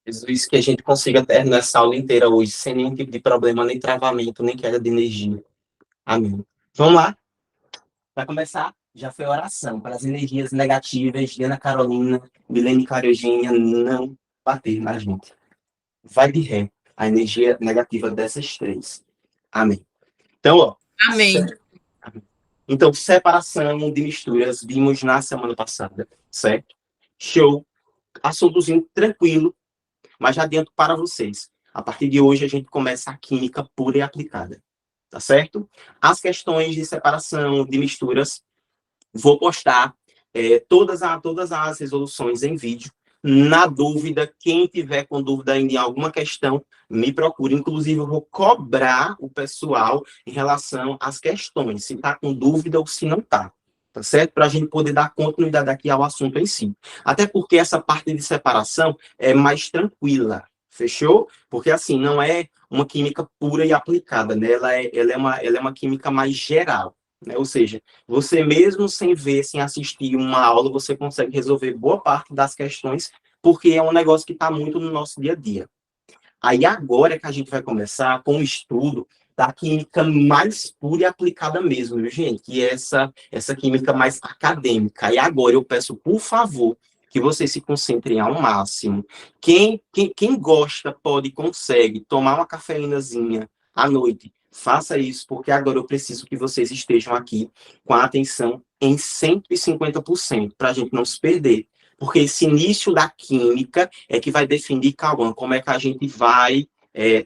Jesus, que a gente consiga terminar essa aula inteira hoje sem nenhum tipo de problema, nem travamento, nem queda de energia. Amém. Vamos lá? Para começar, já foi a oração para as energias negativas de Ana Carolina, Milene Clareugênia não bater na gente. Vai de ré a energia negativa dessas três. Amém. Então, ó. Amém. Então, separação de misturas vimos na semana passada, certo? Show. Assuntozinho tranquilo, mas já adianto para vocês. A partir de hoje, a gente começa a química pura e aplicada, tá certo? As questões de separação, de misturas, vou postar todas as resoluções em vídeo. Na dúvida, quem tiver com dúvida ainda em alguma questão, me procure. Inclusive, eu vou cobrar o pessoal em relação às questões, se está com dúvida ou se não está. Tá certo? Para a gente poder dar continuidade aqui ao assunto em si. Até porque essa parte de separação é mais tranquila. Fechou? Porque, assim, não é uma química pura e aplicada, né? Ela é uma química mais geral. Né? Ou seja, você mesmo sem ver, sem assistir uma aula, você consegue resolver boa parte das questões, porque é um negócio que está muito no nosso dia a dia. Aí agora é que a gente vai começar com o estudo da química mais pura e aplicada mesmo, viu, gente? Que é essa química mais acadêmica. E agora eu peço, por favor, que vocês se concentrem ao máximo. Quem gosta, pode, consegue tomar uma cafeínazinha à noite. Faça isso, porque agora eu preciso que vocês estejam aqui com a atenção em 150%, para a gente não se perder. Porque esse início da química é que vai definir, Cauã, como é que a gente vai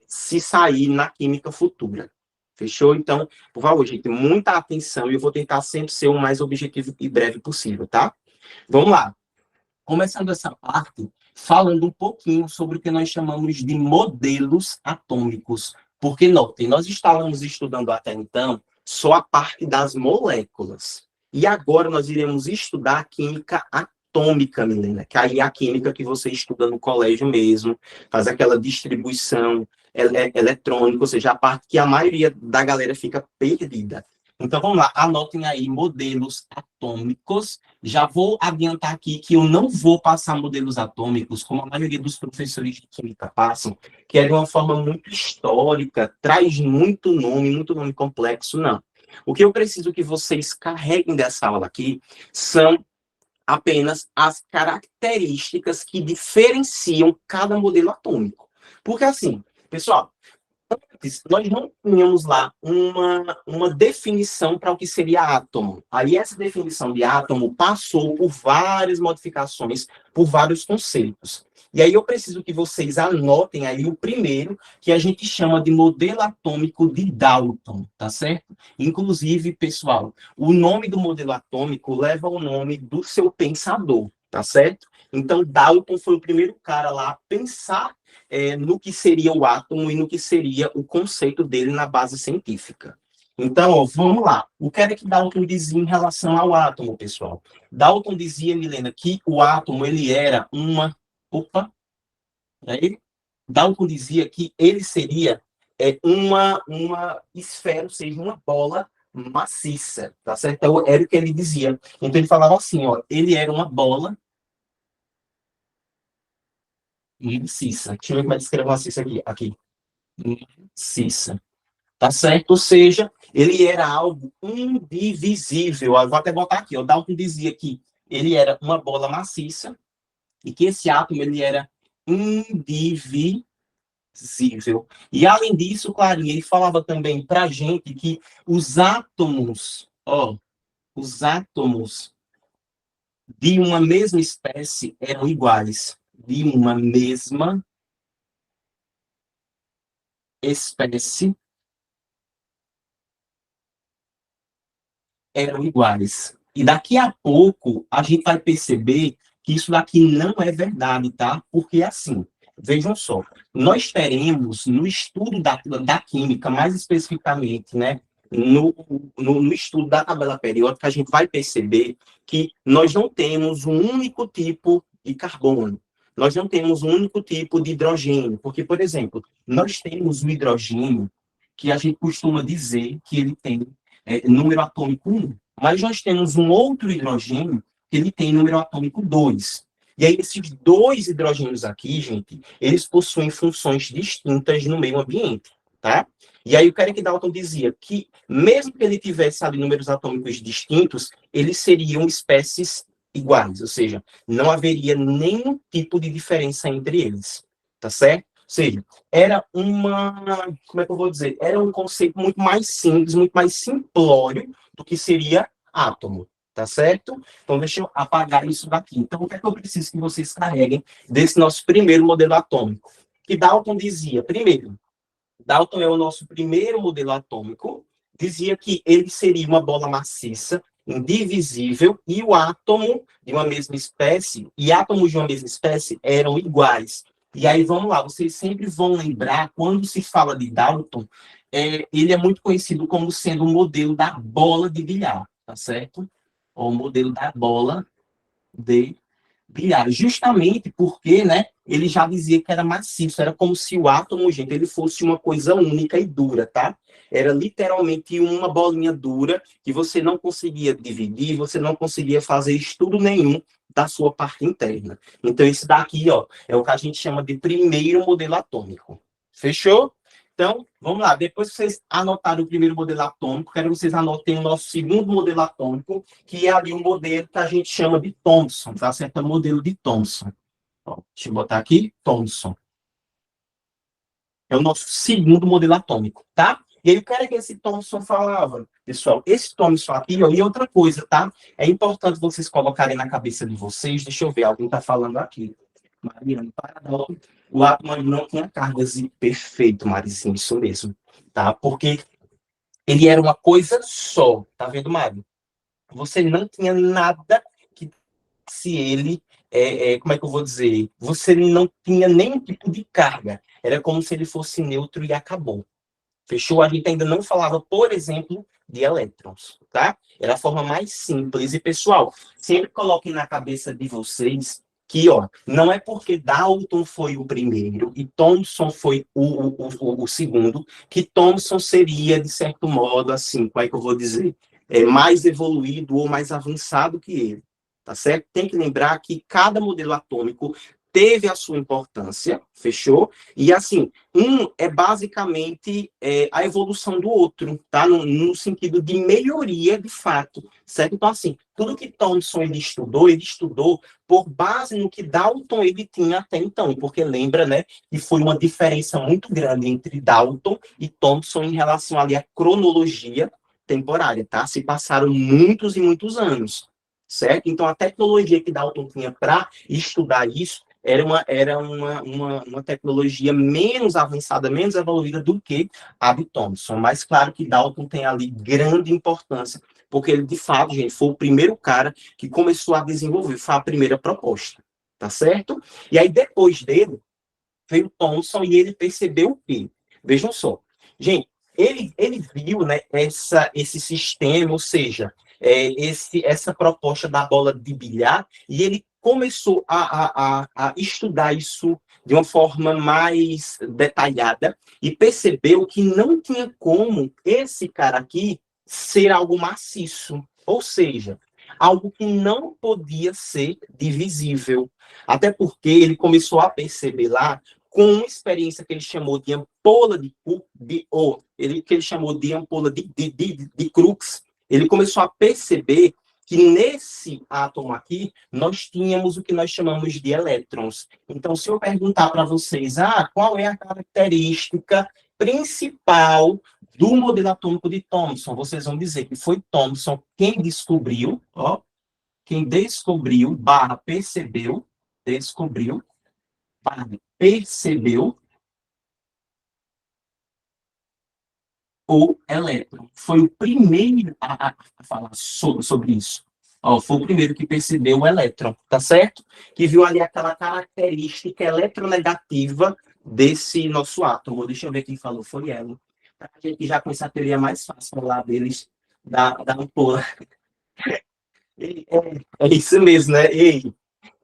se sair na química futura. Fechou? Então, por favor, gente, muita atenção e eu vou tentar sempre ser o mais objetivo e breve possível, tá? Vamos lá. Começando essa parte, falando um pouquinho sobre o que nós chamamos de modelos atômicos. Porque, notem, nós estávamos estudando até então só a parte das moléculas. E agora nós iremos estudar a química atômica, Milena, que aí é a química que você estuda no colégio mesmo, faz aquela distribuição eletrônica, ou seja, a parte que a maioria da galera fica perdida. Então, vamos lá, anotem aí modelos atômicos. Já vou adiantar aqui que eu não vou passar modelos atômicos, como a maioria dos professores de química passam, que é de uma forma muito histórica, traz muito nome complexo, não. O que eu preciso que vocês carreguem dessa aula aqui são apenas as características que diferenciam cada modelo atômico. Porque assim, pessoal, nós não tínhamos lá uma definição para o que seria átomo. Aí essa definição de átomo passou por várias modificações, por vários conceitos. E aí eu preciso que vocês anotem aí o primeiro, que a gente chama de modelo atômico de Dalton, tá certo? Inclusive, pessoal, o nome do modelo atômico leva o nome do seu pensador, tá certo? Então, Dalton foi o primeiro cara lá a pensar no que seria o átomo e no que seria o conceito dele na base científica. Então, ó, vamos lá. O que era que Dalton dizia em relação ao átomo, pessoal? Dalton dizia, Milena, que o átomo ele era uma... Opa! Aí, Dalton dizia que ele seria uma esfera, ou seja, uma bola maciça, tá certo? Então, era o que ele dizia. Então, ele falava assim, ó, ele era uma bola maciça. Deixa eu ver como é que escreve maciça aqui. Maciça. Tá certo? Ou seja, ele era algo indivisível. Eu vou até botar aqui, o Dalton dizia que ele era uma bola maciça e que esse átomo ele era indivisível. E além disso, Clarinha, ele falava também para a gente que os átomos de uma mesma espécie eram iguais. De uma mesma espécie eram iguais. E daqui a pouco a gente vai perceber que isso daqui não é verdade, tá? Porque assim, vejam só, nós teremos no estudo da química, mais especificamente, né? No estudo da tabela periódica, a gente vai perceber que nós não temos um único tipo de carbono, nós não temos um único tipo de hidrogênio, porque, por exemplo, nós temos o hidrogênio, que a gente costuma dizer que ele tem número atômico 1. Mas nós temos um outro hidrogênio que ele tem número atômico 2. E aí, esses dois hidrogênios aqui, gente, eles possuem funções distintas no meio ambiente, tá? E aí, o Eric Dalton dizia que, mesmo que ele tivesse ali números atômicos distintos, eles seriam espécies iguais, ou seja, não haveria nenhum tipo de diferença entre eles, tá certo? Ou seja, era como é que eu vou dizer? Era um conceito muito mais simples, muito mais simplório do que seria átomo, tá certo? Então, deixa eu apagar isso daqui. Então, o que é que eu preciso que vocês carreguem desse nosso primeiro modelo atômico? Que Dalton dizia, primeiro, Dalton é o nosso primeiro modelo atômico, dizia que ele seria uma bola maciça, indivisível, e o átomo de uma mesma espécie, e átomos de uma mesma espécie eram iguais. E aí, vamos lá, vocês sempre vão lembrar, quando se fala de Dalton, ele é muito conhecido como sendo o modelo da bola de bilhar, tá certo? Ou o modelo da bola de bilhar, justamente porque, né, ele já dizia que era maciço, era como se o átomo, gente, ele fosse uma coisa única e dura, tá? Era literalmente uma bolinha dura que você não conseguia dividir, você não conseguia fazer estudo nenhum da sua parte interna. Então, esse daqui, ó, é o que a gente chama de primeiro modelo atômico. Fechou? Então, vamos lá. Depois que vocês anotaram o primeiro modelo atômico, quero que vocês anotem o nosso segundo modelo atômico, que é ali um modelo que a gente chama de Thomson, tá certo? É o modelo de Thomson. Ó, deixa eu botar aqui, Thomson. É o nosso segundo modelo atômico, tá? E aí, o que era que esse Thomson falava? Pessoal, esse Thomson aqui, ó, e outra coisa, tá? É importante vocês colocarem na cabeça de vocês, deixa eu ver, alguém tá falando aqui. Mariana, paradoxo, o átomo não tinha cargas, e perfeito, Marizinho, isso mesmo, tá? Porque ele era uma coisa só, tá vendo, Mário? Você não tinha nada que se ele, como é que eu vou dizer? Você não tinha nenhum tipo de carga. Era como se ele fosse neutro e acabou. Fechou? A gente ainda não falava, por exemplo, de elétrons, tá? Era a forma mais simples. E, pessoal, sempre coloquem na cabeça de vocês que, ó, não é porque Dalton foi o primeiro e Thomson foi o segundo, que Thomson seria, de certo modo, assim, como é que eu vou dizer? Mais evoluído ou mais avançado que ele, tá certo? Tem que lembrar que cada modelo atômico teve a sua importância, fechou? E, assim, um é basicamente a evolução do outro, tá? No sentido de melhoria de fato, certo? Então, assim, tudo que Thomson ele estudou por base no que Dalton ele tinha até então, porque lembra, né, que foi uma diferença muito grande entre Dalton e Thomson em relação ali à cronologia temporária, tá? Se passaram muitos e muitos anos, certo? Então, a tecnologia que Dalton tinha para estudar isso era uma tecnologia menos avançada, menos evoluída do que a de Thomson. Mas claro que Dalton tem ali grande importância, porque ele, de fato, gente, foi o primeiro cara que começou a desenvolver, foi a primeira proposta, tá certo? E aí, depois dele, veio Thomson e ele percebeu o quê? Vejam só. Gente, ele viu, né, esse sistema, ou seja, essa proposta da bola de bilhar, e ele começou a estudar isso de uma forma mais detalhada e percebeu que não tinha como esse cara aqui ser algo maciço, ou seja, algo que não podia ser divisível. Até porque ele começou a perceber lá com uma experiência que ele chamou de ampola que ele chamou de ampola de Crookes, ele começou a perceber que nesse átomo aqui, nós tínhamos o que nós chamamos de elétrons. Então, se eu perguntar para vocês, qual é a característica principal do modelo atômico de Thomson, vocês vão dizer que foi Thomson quem descobriu, ó, quem descobriu, percebeu o elétron. Foi o primeiro a falar sobre isso. Ó, foi o primeiro que percebeu o elétron, tá certo? Que viu ali aquela característica eletronegativa desse nosso átomo. Deixa eu ver quem falou, foi ela. A gente já com essa teoria mais fácil lá deles, da ampola. É isso mesmo, né? Ei,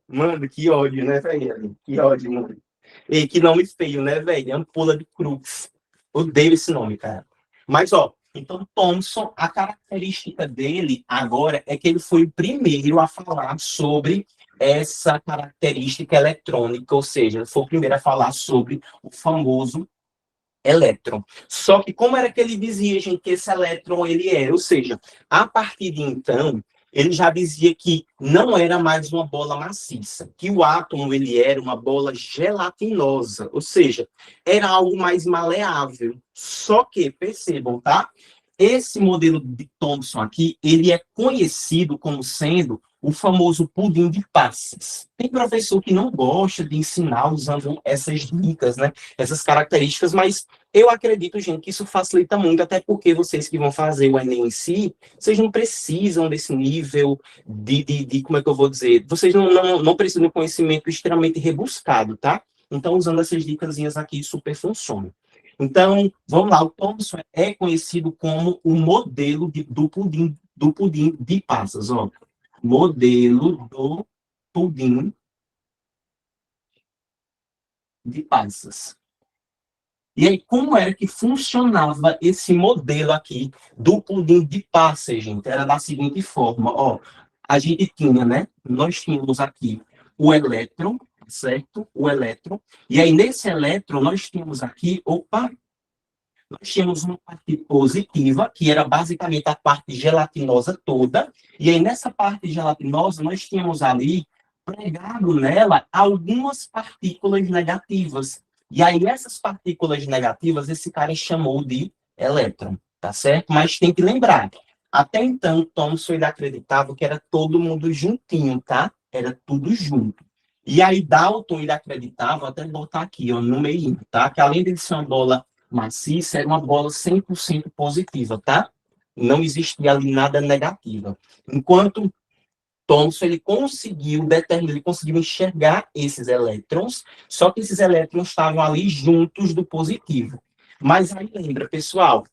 mano, que ódio, né, velho? Que ódio, mano. E que nome feio, né, velho? Ampola de Crux. Odeio esse nome, cara. Mas, ó, então Thomson, a característica dele agora é que ele foi o primeiro a falar sobre essa característica eletrônica, ou seja, foi o primeiro a falar sobre o famoso elétron. Só que como era que ele dizia, gente, que esse elétron ele era? Ou seja, a partir de então, ele já dizia que não era mais uma bola maciça, que o átomo ele era uma bola gelatinosa, ou seja, era algo mais maleável. Só que, percebam, tá? Esse modelo de Thomson aqui, ele é conhecido como sendo o famoso pudim de passas. Tem professor que não gosta de ensinar usando essas dicas, né? Essas características, mas eu acredito, gente, que isso facilita muito, até porque vocês que vão fazer o Enem em si, vocês não precisam desse nível como é que eu vou dizer? Vocês não precisam de um conhecimento extremamente rebuscado, tá? Então, usando essas dicasinhas aqui, super funciona. Então, vamos lá, o Thomson é conhecido como o modelo do pudim de passas, ó. Modelo do pudim de passas. E aí, como era que funcionava esse modelo aqui do pudim de passas, gente? Era da seguinte forma, ó. A gente tinha, né? Nós tínhamos aqui o elétron, certo? O elétron. E aí, nesse elétron, nós tínhamos aqui, opa, nós tínhamos uma parte positiva, que era basicamente a parte gelatinosa toda, e aí nessa parte gelatinosa nós tínhamos ali, pregado nela, algumas partículas negativas. E aí essas partículas negativas, esse cara chamou de elétron, tá certo? Mas tem que lembrar, até então, Thomson ele acreditava que era todo mundo juntinho, tá? Era tudo junto. E aí Dalton ele acreditava, vou até botar aqui, ó, no meio, tá? Que além de ser uma bola maciça, era uma bola 100% positiva, tá? Não existia ali nada negativa. Enquanto Thomson ele conseguiu determinar, ele conseguiu enxergar esses elétrons, só que esses elétrons estavam ali juntos do positivo. Mas aí lembra, pessoal,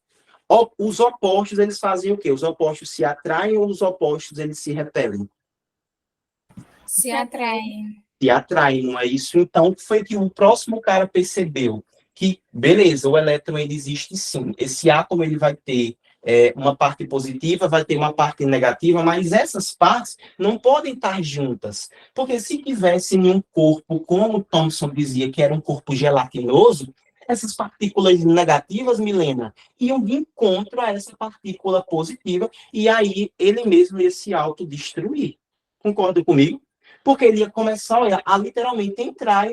os opostos eles fazem o quê? Os opostos se atraem ou os opostos eles se repelem? Se atraem. Se atraem, não é isso? Então, foi que o próximo cara percebeu que, beleza, o elétron ele existe sim. Esse átomo ele vai ter uma parte positiva, vai ter uma parte negativa, mas essas partes não podem estar juntas. Porque se tivesse em um corpo, como Thomson dizia, que era um corpo gelatinoso, essas partículas negativas, Milena, iam de encontro a essa partícula positiva, e aí ele mesmo ia se autodestruir. Concorda comigo? Porque ele ia começar a literalmente entrar,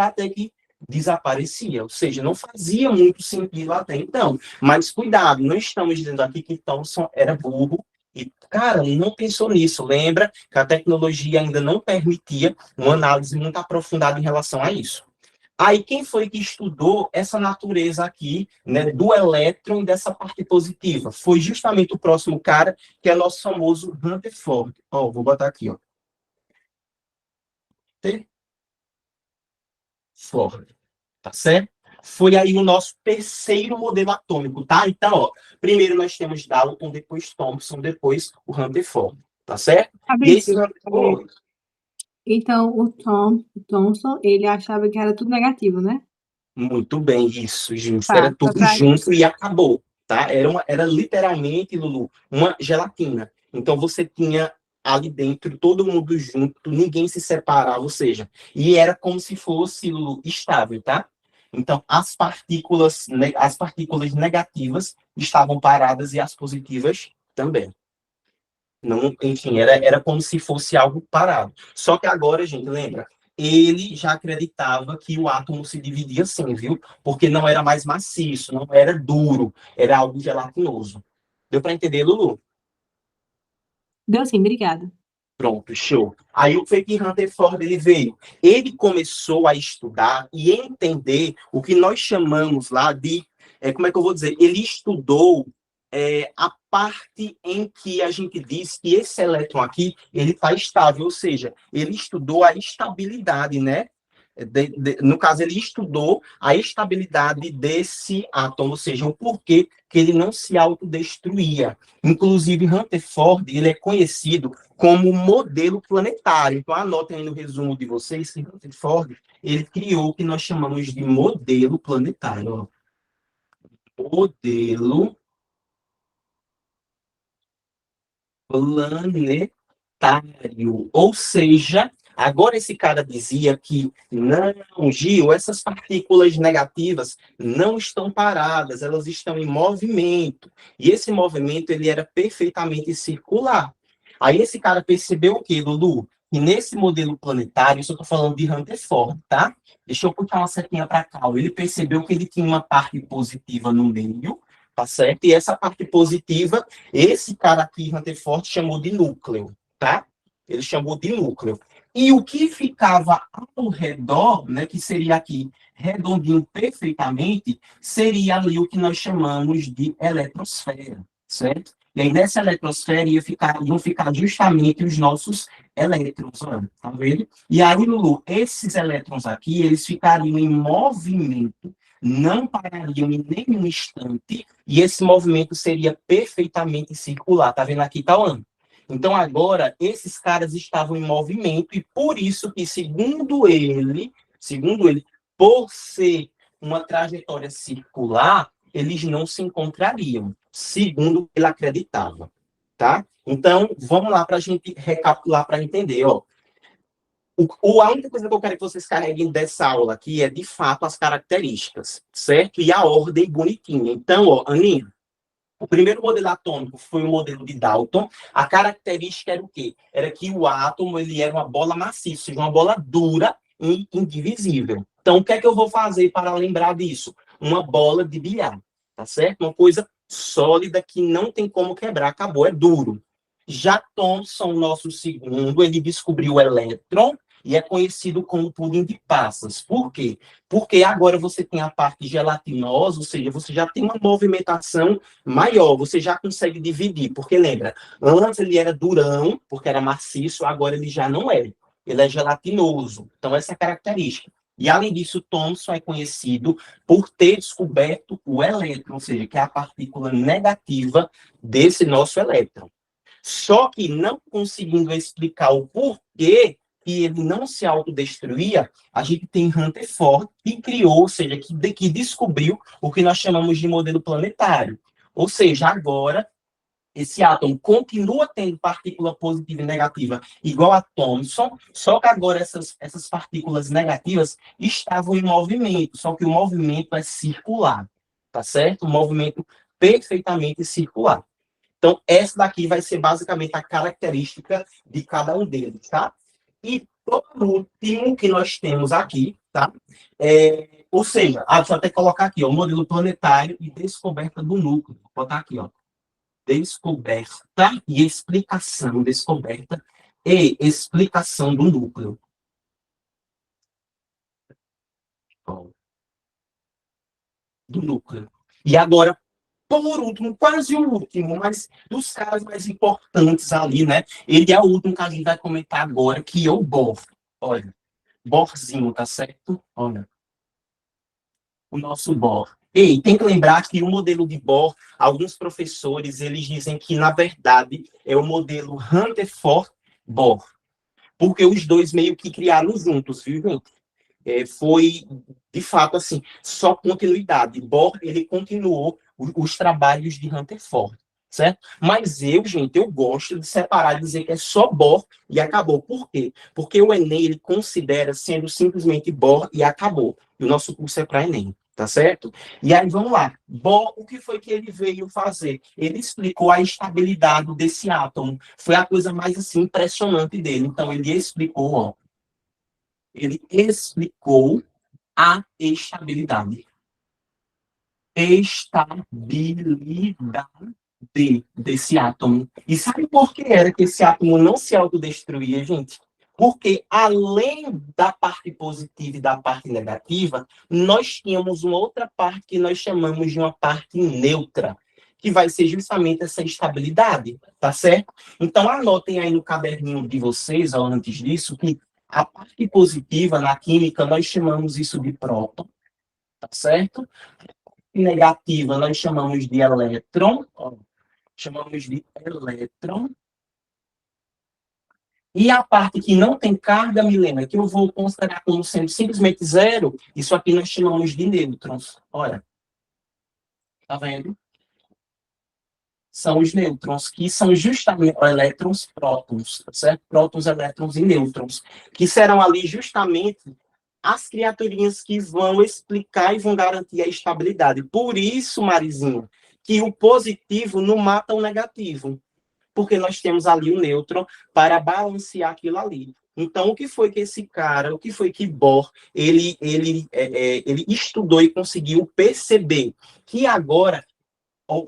até que desaparecia. Ou seja, não fazia muito sentido até então. Mas cuidado, não estamos dizendo aqui que Thomson era burro e, cara, não pensou nisso. Lembra que a tecnologia ainda não permitia uma análise muito aprofundada em relação a isso. Aí, quem foi que estudou essa natureza aqui, né, do elétron e dessa parte positiva? Foi justamente o próximo cara, que é nosso famoso Rutherford. Ó, vou botar aqui, ó. Ford, tá certo? Foi aí o nosso terceiro modelo atômico, tá? Então, ó, primeiro nós temos Dalton, depois Thomson, depois o Rutherford, tá certo? E esse Fabrício, Rutherford, então o Thomson, ele achava que era tudo negativo, né? muito bem, isso, gente, Tá, era só tudo pra... junto e acabou, tá? Era literalmente, Lulu, uma gelatina. Então você tinha ali dentro todo mundo junto, ninguém se separava, ou seja, e era como se fosse, Lulu, estável, tá? Então as partículas negativas estavam paradas e as positivas também. Não, enfim, era como se fosse algo parado. Só que agora, gente, lembra? Ele já acreditava que o átomo se dividia assim, viu? Porque não era mais maciço, não era duro, era algo gelatinoso. Deu para entender, Lulu? Deu sim, obrigada. Pronto, show. Aí o que Rutherford ele veio? Ele começou a estudar e entender o que nós chamamos lá de, como é que eu vou dizer? Ele estudou a parte em que a gente diz que esse elétron aqui ele está estável, ou seja, ele estudou a estabilidade, né? No caso, ele estudou a estabilidade desse átomo, ou seja, o porquê que ele não se autodestruía. Inclusive, Rutherford ele é conhecido como modelo planetário. Então, anotem aí no resumo de vocês que Rutherford ele criou o que nós chamamos de modelo planetário. Modelo planetário. planetário. Ou seja, agora esse cara dizia que não, Gil, essas partículas negativas não estão paradas, elas estão em movimento. E esse movimento ele era perfeitamente circular. Aí esse cara percebeu o quê, Lulu? Que nesse modelo planetário, isso eu estou falando de Rutherford, tá? Deixa eu puxar uma setinha para cá. Ele percebeu que ele tinha uma parte positiva no meio, tá certo? E essa parte positiva, esse cara aqui, Rutherford, chamou de núcleo, tá? Ele chamou de núcleo. E o que ficava ao redor, né, que seria aqui redondinho perfeitamente, seria ali o que nós chamamos de eletrosfera, certo? E aí nessa eletrosfera iam ficar justamente os nossos elétrons, olha, tá vendo? E aí, Lulu, esses elétrons aqui, eles ficariam em movimento, não parariam em nenhum instante, e esse movimento seria perfeitamente circular. Tá vendo aqui, Tauan? Então, agora, esses caras estavam em movimento, e por isso que, segundo ele, por ser uma trajetória circular, eles não se encontrariam, segundo ele acreditava, tá? Então, vamos lá para a gente recapitular para entender, ó. A única coisa que eu quero que vocês carreguem dessa aula aqui é, de fato, as características, certo? E a ordem bonitinha. Então, ó, Aninha, o primeiro modelo atômico foi o modelo de Dalton. A característica era o quê? Era que o átomo ele era uma bola maciça, ou seja, uma bola dura e indivisível. Então, o que é que eu vou fazer para lembrar disso? Uma bola de bilhar, tá certo? Uma coisa sólida que não tem como quebrar, acabou, é duro. Já Thomson, nosso segundo, ele descobriu o elétron e é conhecido como pudim de passas. Por quê? Porque agora você tem a parte gelatinosa, ou seja, você já tem uma movimentação maior, você já consegue dividir, porque lembra, antes ele era durão, porque era maciço, agora ele já não é, ele é gelatinoso, então essa é a característica. E além disso, Thomson é conhecido por ter descoberto o elétron, ou seja, que é a partícula negativa desse nosso elétron. Só que não conseguindo explicar o porquê que ele não se autodestruía, a gente tem Rutherford, que criou, ou seja, que descobriu o que nós chamamos de modelo planetário. Ou seja, agora, esse átomo continua tendo partícula positiva e negativa igual a Thomson, só que agora essas partículas negativas estavam em movimento, só que o movimento é circular, tá certo? Um movimento perfeitamente circular. Então, essa daqui vai ser basicamente a característica de cada um deles, tá? E por último que nós temos aqui, tá? Ou seja, deixa eu até colocar aqui, ó, o modelo planetário e descoberta do núcleo. Vou botar aqui, ó. Descoberta e explicação, descoberta e explicação do núcleo. Ó, do núcleo. E agora, por último, quase o último, mas dos caras mais importantes ali, né? Ele é o último que a gente vai comentar agora, que é o Bohr. Olha, Bohrzinho, tá certo? Olha, o nosso Bohr. E tem que lembrar que o modelo de Bohr, alguns professores, eles dizem que, na verdade, é o modelo Rutherford-Bohr, porque os dois meio que criaram juntos, viu, gente? Foi, de fato, assim, só continuidade. Bohr, ele continuou os trabalhos de Rutherford, certo? Mas gente, eu gosto de separar e dizer que é só Bohr e acabou. Por quê? Porque o Enem, ele considera sendo simplesmente Bohr e acabou. E o nosso curso é para Enem, tá certo? E aí, vamos lá. Bohr, o que foi que ele veio fazer? Ele explicou a estabilidade desse átomo. Foi a coisa mais, assim, impressionante dele. Então, ele explicou, ó, ele explicou a estabilidade. Estabilidade desse átomo. E sabe por que era que esse átomo não se autodestruía, gente? Porque além da parte positiva e da parte negativa, nós tínhamos uma outra parte que nós chamamos de uma parte neutra, que vai ser justamente essa estabilidade, tá certo? Então anotem aí no caderninho de vocês, ou antes disso, que a parte positiva na química nós chamamos isso de próton, tá certo? Negativa nós chamamos de elétron, ó, chamamos de elétron. E a parte que não tem carga, Milena, que eu vou considerar como sendo simplesmente zero, isso aqui nós chamamos de nêutrons. Olha, tá vendo? são os nêutrons, que são justamente elétrons, prótons, tá certo? Prótons, elétrons e nêutrons, que serão ali justamente as criaturinhas que vão explicar e vão garantir a estabilidade. Por isso, Marizinho, que o positivo não mata o negativo, porque nós temos ali o nêutron para balancear aquilo ali. Então, o que foi que esse cara, o que foi que Bohr, ele estudou e conseguiu perceber que agora,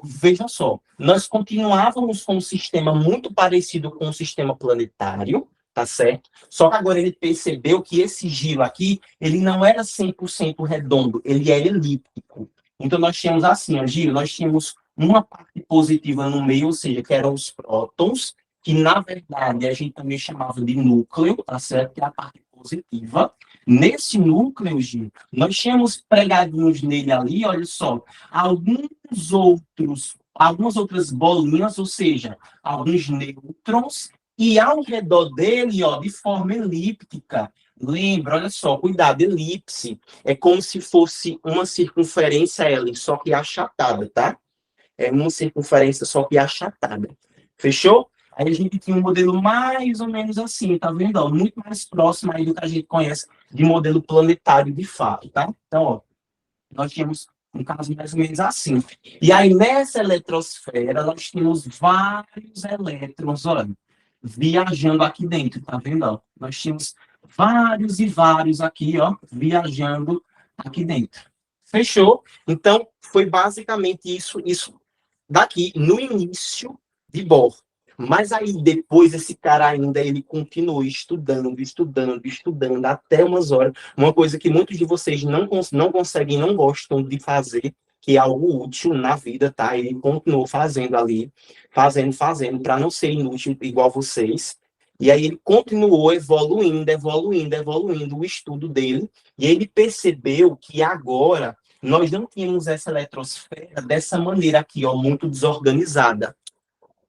vejam só, nós continuávamos com um sistema muito parecido com o sistema planetário, tá certo? Só que agora ele percebeu que esse giro aqui, ele não era 100% redondo, ele era elíptico. Então, nós tínhamos assim, o giro, nós tínhamos uma parte positiva no meio, ou seja, que eram os prótons, que na verdade a gente também chamava de núcleo, tá certo? Que é a parte positiva. Nesse núcleo, Gil, nós tínhamos pregadinhos nele ali, olha só, algumas outras bolinhas, ou seja, alguns nêutrons, e ao redor dele, ó, de forma elíptica. Lembra, olha só, cuidado, elipse. É como se fosse uma circunferência L, só que achatada, tá? É uma circunferência só que achatada. Fechou? Aí a gente tinha um modelo mais ou menos assim, tá vendo? Ó, muito mais próximo aí do que a gente conhece de modelo planetário de fato, tá? Então, ó, nós tínhamos um caso mais ou menos assim. E aí, nessa eletrosfera, nós tínhamos vários elétrons, olha, viajando aqui dentro, tá vendo? Ó? Nós tínhamos vários e vários aqui, ó, viajando aqui dentro. Fechou? Então, foi basicamente isso daqui, no início de Bohr. Mas aí, depois, esse cara ainda, ele continuou estudando, até umas horas. Uma coisa que muitos de vocês não conseguem, não gostam de fazer, que é algo útil na vida, tá? Ele continuou fazendo ali, fazendo, para não ser inútil igual vocês. E aí ele continuou evoluindo o estudo dele, e ele percebeu que agora nós não tínhamos essa eletrosfera dessa maneira aqui, ó, muito desorganizada.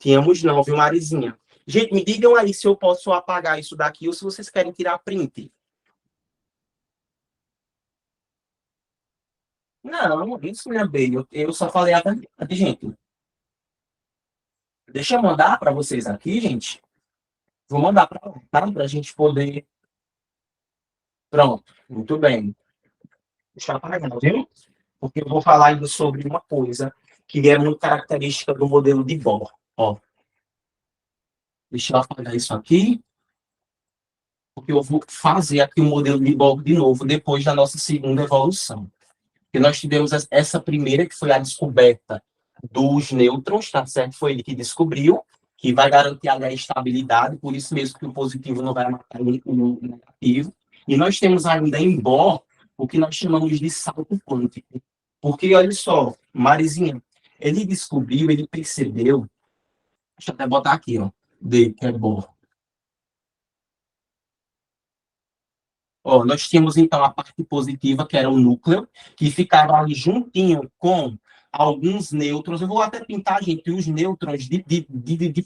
Tínhamos não, viu, Marizinha? Gente, me digam aí se eu posso apagar isso daqui ou se vocês querem tirar print. Não, isso, minha bem, eu só falei a verdade, gente. Deixa eu mandar para vocês aqui, gente. Vou mandar para lá, tá? Para a gente poder... Pronto, muito bem. Deixa eu apagar, viu? Porque eu vou falar ainda sobre uma coisa que é muito característica do modelo de Bohr. Ó, deixa eu apagar isso aqui, porque eu vou fazer aqui o modelo de Bohr de novo, depois da nossa segunda evolução. Porque nós tivemos essa primeira, que foi a descoberta dos nêutrons, tá certo? Foi ele que descobriu, que vai garantir a estabilidade, por isso mesmo que o positivo não vai matar o negativo. E nós temos ainda em Bohr o que nós chamamos de salto quântico. Porque, olha só, Marizinha, ele descobriu, ele percebeu, deixa eu até botar aqui, ó, D, que é Bohr. Ó, nós tínhamos, então, a parte positiva, que era o núcleo, que ficava ali juntinho com alguns nêutrons. Eu vou até pintar, gente, os nêutrons de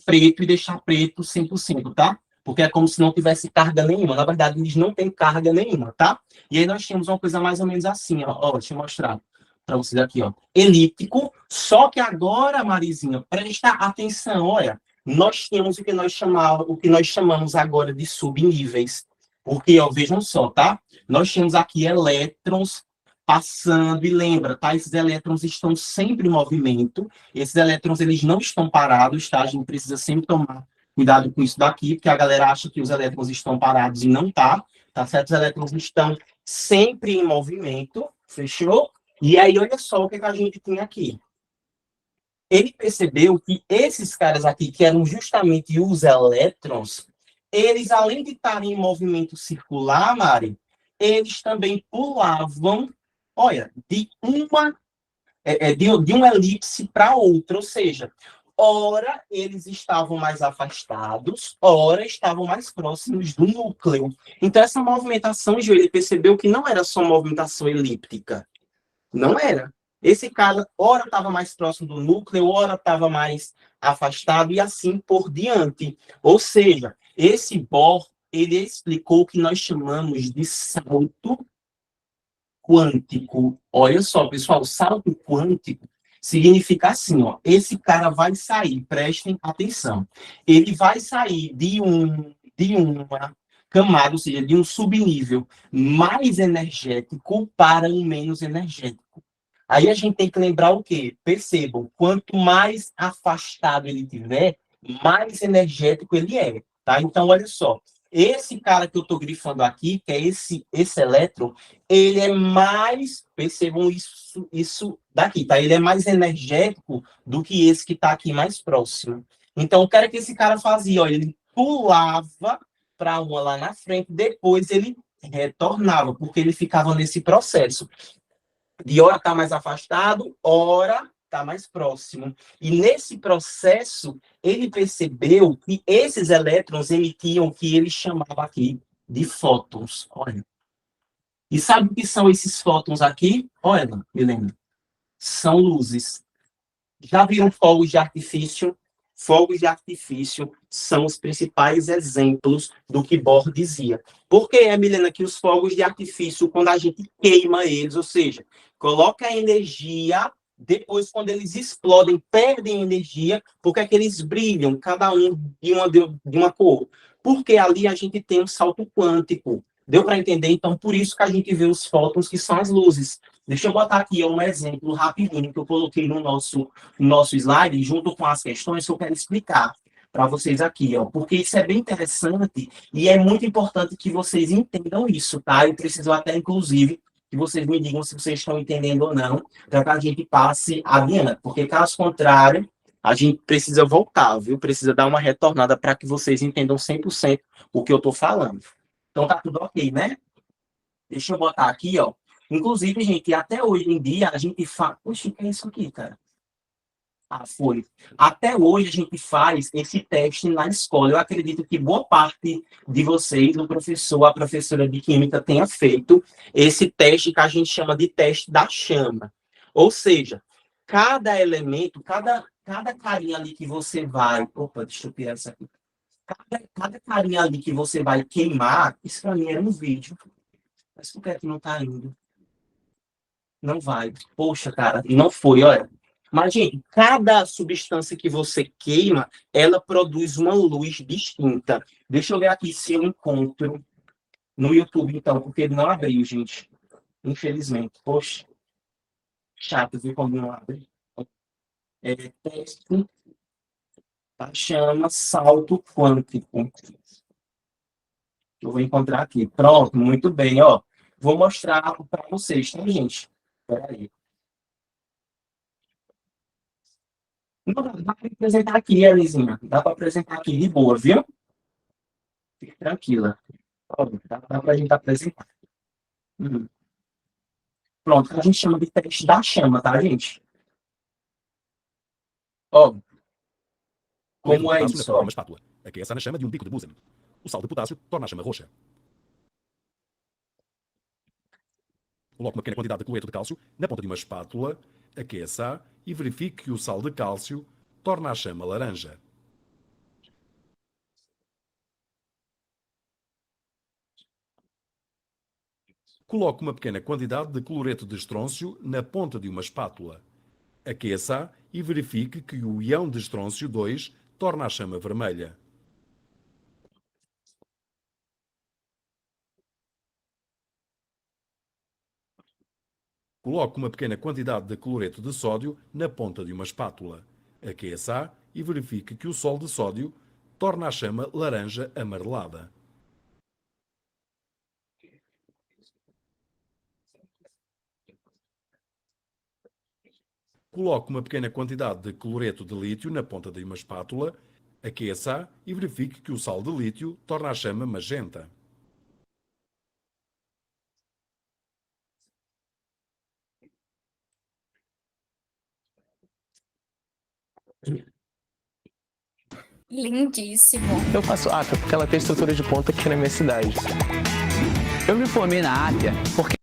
preto e deixar preto 100%, tá? Porque é como se não tivesse carga nenhuma. Na verdade, eles não têm carga nenhuma, tá? E aí nós tínhamos uma coisa mais ou menos assim, ó. Deixa eu mostrar para vocês aqui, ó. Elíptico, só que agora, Marizinha, presta atenção, olha. Nós tínhamos o que nós chamamos agora de subníveis. Porque, ó, vejam só, tá? Nós temos aqui elétrons passando, e lembra, tá? Esses elétrons estão sempre em movimento, esses elétrons, eles não estão parados, tá? A gente precisa sempre tomar cuidado com isso daqui, porque a galera acha que os elétrons estão parados e não tá certo? Os elétrons estão sempre em movimento, fechou? E aí, olha só o que a gente tem aqui. Ele percebeu que esses caras aqui, que eram justamente os elétrons, eles, além de estarem em movimento circular, Mari, eles também pulavam, olha, de uma elipse para outra, ou seja, ora eles estavam mais afastados, ora estavam mais próximos do núcleo. Então, essa movimentação, Gil, ele percebeu que não era só movimentação elíptica, não era. Esse cara, ora estava mais próximo do núcleo, ora estava mais afastado, e assim por diante. Ou seja, esse Bohr, ele explicou o que nós chamamos de salto quântico. Olha só, pessoal, salto quântico Significa assim, ó, esse cara vai sair, prestem atenção, ele vai sair de uma camada, ou seja, de um subnível mais energético para um menos energético. Aí a gente tem que lembrar o quê? Percebam, quanto mais afastado ele tiver, mais energético ele é, tá? Então, olha só, esse cara que eu estou grifando aqui, que é esse elétron, ele é mais, percebam isso daqui, tá? Ele é mais energético do que esse que está aqui mais próximo. Então, o que era que esse cara fazia? Ó, ele pulava para uma lá na frente, depois ele retornava, porque ele ficava nesse processo de hora estar mais afastado, hora está mais próximo. E nesse processo, ele percebeu que esses elétrons emitiam o que ele chamava aqui de fótons. Olha. E sabe o que são esses fótons aqui? Olha, Helena. São luzes. Já viram fogos de artifício? Fogos de artifício são os principais exemplos do que Bohr dizia. Por que, Milena, que os fogos de artifício, quando a gente queima eles, ou seja, coloca a energia, depois, quando eles explodem, perdem energia, porque é que eles brilham, cada um de uma cor? Porque ali a gente tem um salto quântico. Deu para entender? Então, por isso que a gente vê os fótons, que são as luzes. Deixa eu botar aqui um exemplo rapidinho que eu coloquei no nosso slide, junto com as questões que eu quero explicar para vocês aqui, ó, porque isso é bem interessante e é muito importante que vocês entendam isso, tá? Eu preciso até, inclusive, que vocês me digam se vocês estão entendendo ou não, para que a gente passe adiante, porque caso contrário, a gente precisa voltar, viu? Precisa dar uma retornada para que vocês entendam 100% o que eu estou falando. Então tá tudo ok, né? Deixa eu botar aqui, ó. Inclusive, gente, até hoje em dia a gente faz. Poxa, o que é isso aqui, cara? Ah, foi. Até hoje a gente faz esse teste na escola. Eu acredito que boa parte de vocês, o professor, a professora de química, tenha feito esse teste que a gente chama de teste da chama. Ou seja, cada elemento, cada carinha ali que você vai. Opa, deixa eu tirar essa aqui. Cada carinha ali que você vai queimar, isso para mim era um vídeo. Mas por que é que não tá indo? Não vai. Poxa, cara, não foi, olha. Mas, gente, cada substância que você queima, ela produz uma luz distinta. Deixa eu ver aqui se eu encontro no YouTube, então, porque ele não abriu, gente. Infelizmente. Poxa, chato, viu como não abre. É teste, tá? Chama salto quântico. Eu vou encontrar aqui. Pronto, muito bem, ó. Vou mostrar para vocês, tá, gente? Peraí. Não, dá para apresentar aqui, Elisinha. Dá para apresentar aqui de boa, viu? Fique tranquila. Ó, dá para a gente apresentar. Pronto, a gente chama de teste da chama, tá, gente? Ó, como é isso? Uma espátula. Aqueça na chama de um bico de Bunsen. O sal de potássio torna a chama roxa. Coloque uma pequena quantidade de cloreto de cálcio na ponta de uma espátula, aqueça e verifique que o sal de cálcio torna a chama laranja. Coloque uma pequena quantidade de cloreto de estrôncio na ponta de uma espátula. Aqueça e verifique que o íon de estrôncio 2 torna a chama vermelha. Coloque uma pequena quantidade de cloreto de sódio na ponta de uma espátula. Aqueça e verifique que o sal de sódio torna a chama laranja amarelada. Coloque uma pequena quantidade de cloreto de lítio na ponta de uma espátula, aqueça e verifique que o sal de lítio torna a chama magenta. Lindíssimo. Eu faço APA porque ela tem estrutura de ponta aqui na minha cidade. Eu me formei na APA porque...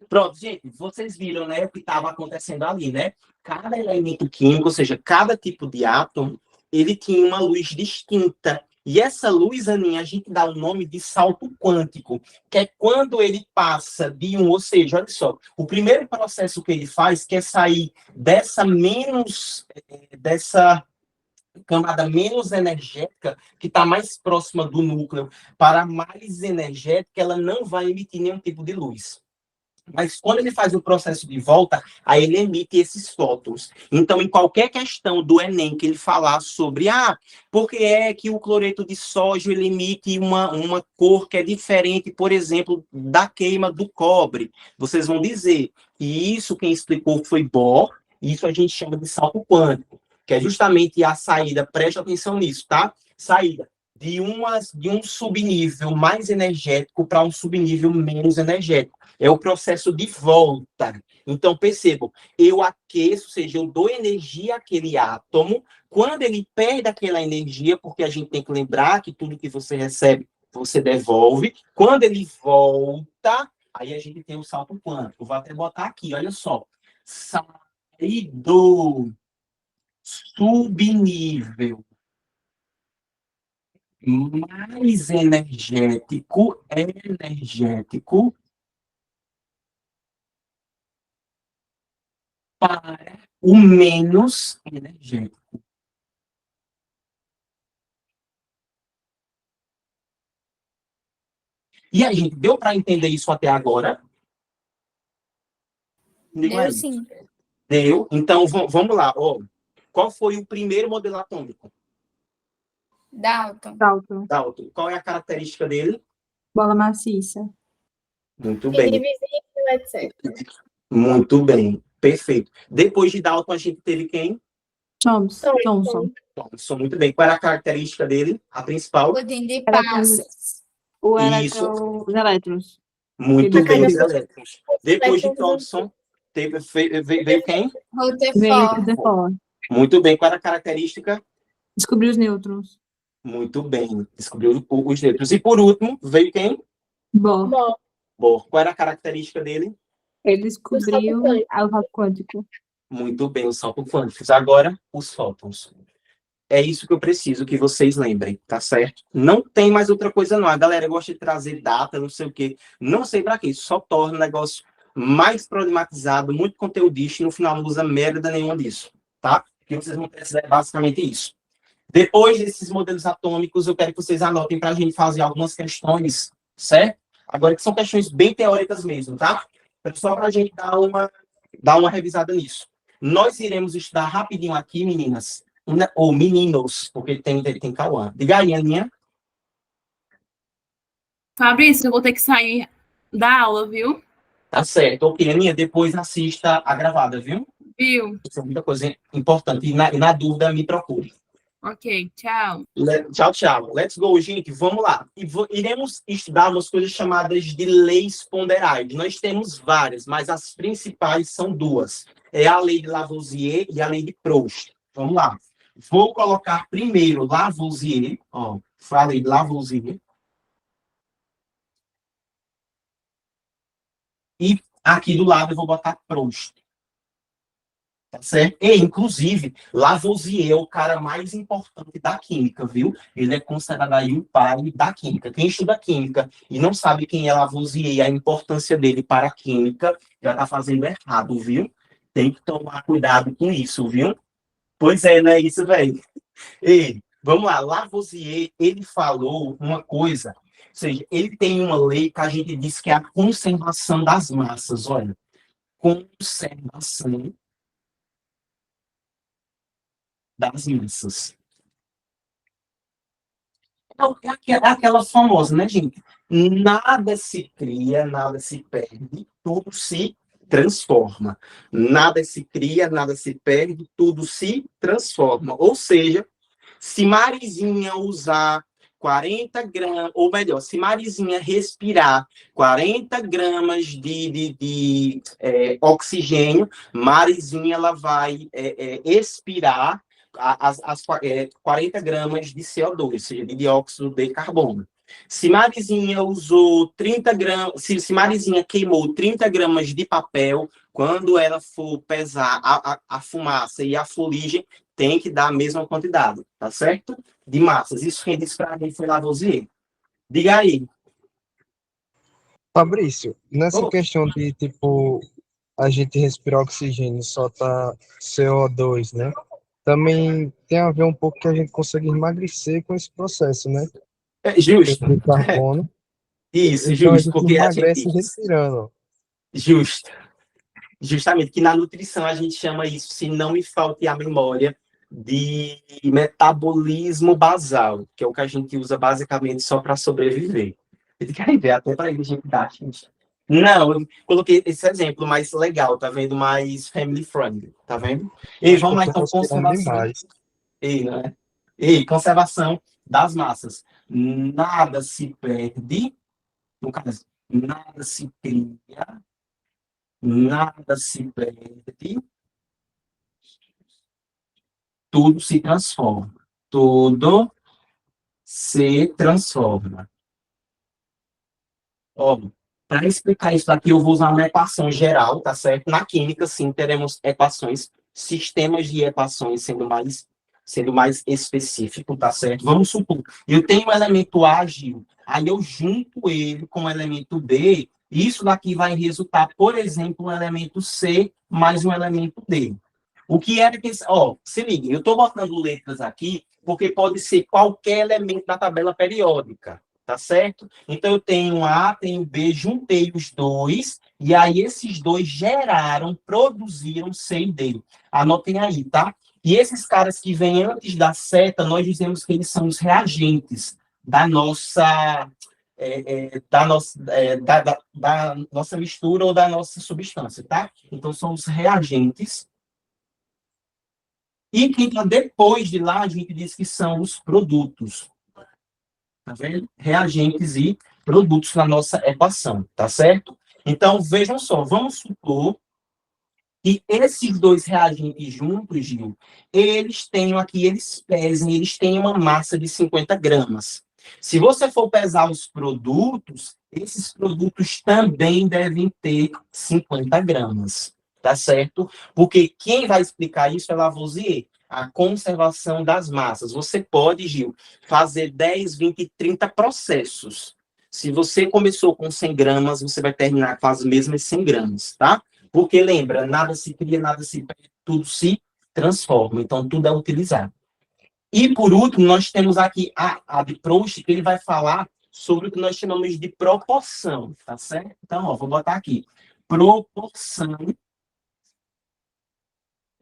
Pronto, gente, vocês viram, né, o que estava acontecendo ali, né? Cada elemento químico, ou seja, cada tipo de átomo, ele tinha uma luz distinta. E essa luz, Aninha, a gente dá o nome de salto quântico, que é quando ele passa de um, ou seja, olha só, o primeiro processo que ele faz, que é sair dessa camada menos energética, que está mais próxima do núcleo, para a mais energética, ela não vai emitir nenhum tipo de luz. Mas quando ele faz o processo de volta, aí ele emite esses fótons. Então, em qualquer questão do Enem que ele falar sobre, por que é que o cloreto de sódio ele emite uma cor que é diferente, por exemplo, da queima do cobre, vocês vão dizer, e isso quem explicou foi Bohr, isso a gente chama de salto quântico, que é justamente a saída, preste atenção nisso, tá? Saída de um subnível mais energético para um subnível menos energético. É o processo de volta. Então, percebam, eu aqueço, ou seja, eu dou energia àquele átomo. Quando ele perde aquela energia, porque a gente tem que lembrar que tudo que você recebe, você devolve. Quando ele volta, aí a gente tem o salto quântico. Vou até botar aqui, olha só. Sair do subnível mais energético para o menos energético. E a gente deu para entender isso até agora? Deu sim. Deu. Então, vamos lá. Qual foi o primeiro modelo atômico? Dalton. Dalton. Qual é a característica dele? Bola maciça. Muito bem. Indivisível, etc. Muito bem. Perfeito. Depois de Dalton, a gente teve quem? Thomson. Thomson. Muito bem. Qual era a característica dele? A principal? Pudim de passas. Os elétrons. Muito bem, os Ele- elétrons. Depois de Thomson, veio quem? Rutherford. Muito bem. Qual era a característica? Descobriu os nêutrons. Muito bem. Descobriu os nêutrons. E por último, veio quem? Bohr. Bohr. Qual era a característica dele? Ele descobriu o salto quântico. Muito bem, os saltos quânticos. Agora, os fótons. É isso que eu preciso que vocês lembrem, tá certo? Não tem mais outra coisa não. A galera gosta de trazer data, não sei o quê. Não sei para quê. Só torna o negócio mais problematizado, muito conteudista e no final não usa merda nenhuma disso, tá? O que vocês vão precisar é basicamente isso. Depois desses modelos atômicos, eu quero que vocês anotem para a gente fazer algumas questões, certo? Agora que são questões bem teóricas mesmo, tá? Só para a gente dar uma revisada nisso. Nós iremos estudar rapidinho aqui, meninas, ou meninos, porque tem Cauã. Diga aí, Aninha. Fabrício, eu vou ter que sair da aula, viu? Tá certo. Ok, Aninha, depois assista a gravada, viu? Viu? Isso é muita coisa importante. E na dúvida, me procure. Ok, tchau. Tchau. Let's go, gente. Vamos lá. Iremos estudar umas coisas chamadas de leis ponderais. Nós temos várias, mas as principais são duas. É a lei de Lavoisier e a lei de Proust. Vamos lá. Vou colocar primeiro Lavoisier. Foi a lei de Lavoisier. E aqui do lado eu vou botar Proust. Tá certo? E, inclusive, Lavoisier é o cara mais importante da química, viu? Ele é considerado aí o pai da química. Quem estuda química e não sabe quem é Lavoisier e a importância dele para a química, já tá fazendo errado, viu? Tem que tomar cuidado com isso, viu? Pois é, não é isso, velho? Ei, vamos lá. Lavoisier, ele falou uma coisa, ou seja, ele tem uma lei que a gente diz que é a conservação das massas. Olha, conservação das massas. É aquela famosa, né, gente? Nada se cria, nada se perde, tudo se transforma. Nada se cria, nada se perde, tudo se transforma. Ou seja, se Marizinha usar 40 gramas, ou melhor, se Marizinha respirar 40 gramas de oxigênio, Marizinha ela vai expirar as 40 gramas de CO2, ou seja, de dióxido de carbono. Se Marizinha usou 30 gramas, se Marizinha queimou 30 gramas de papel, quando ela for pesar a fumaça e a fuligem, tem que dar a mesma quantidade, tá certo? De massas. Isso quem disse para mim foi Lavoisier. Diga aí. Fabrício, nessa Ô, questão de, tipo, a gente respirar oxigênio e soltar CO2, né? Também tem a ver um pouco que a gente consegue emagrecer com esse processo, né? justo. De carbono. Isso, Então a justo, gente porque a gente... emagrece respirando. Justo. Justamente, que na nutrição a gente chama isso, se não me falte a memória, de metabolismo basal, que é o que a gente usa basicamente só para sobreviver. Quer ver até para ele, gente, dá, gente. Não, eu coloquei esse exemplo mais legal, tá vendo? Mais family friendly, tá vendo? E Acho que vamos lá, eu tô então, respirando conservação. demais. Né? E conservação das massas. Nada se perde, no caso, nada se cria, nada se perde, tudo se transforma. Tudo se transforma. Ó, para explicar isso daqui, eu vou usar uma equação geral, tá certo? Na química, sim, teremos equações, sistemas de equações sendo mais específico, tá certo? Vamos supor, eu tenho o elemento A, Gil, aí eu junto ele com o elemento B, isso daqui vai resultar, por exemplo, um elemento C mais um elemento D. O que era que... Ó, se liga, eu estou botando letras aqui porque pode ser qualquer elemento da tabela periódica, tá certo? Então, eu tenho A, tenho B, juntei os dois, e aí esses dois produziram C e D. Anotem aí, tá? E esses caras que vêm antes da seta, nós dizemos que eles são os reagentes da nossa... da nossa mistura ou da nossa substância, tá? Então, são os reagentes. E quem está depois de lá, a gente diz que são os produtos. Tá vendo? Reagentes e produtos na nossa equação, tá certo? Então, vejam só, vamos supor que esses dois reagentes juntos, Gil, eles pesem, eles têm uma massa de 50 gramas. Se você for pesar os produtos, esses produtos também devem ter 50 gramas, tá certo? Porque quem vai explicar isso é Lavoisier, a conservação das massas. Você pode, Gil, fazer 10, 20, 30 processos. Se você começou com 100 gramas, você vai terminar com as mesmas 100 gramas, tá? Porque lembra, nada se cria, nada se perde, tudo se transforma. Então, tudo é utilizado. E, por último, nós temos aqui a de Proust, que ele vai falar sobre o que nós chamamos de proporção, tá certo? Então, ó, vou botar aqui. Proporção.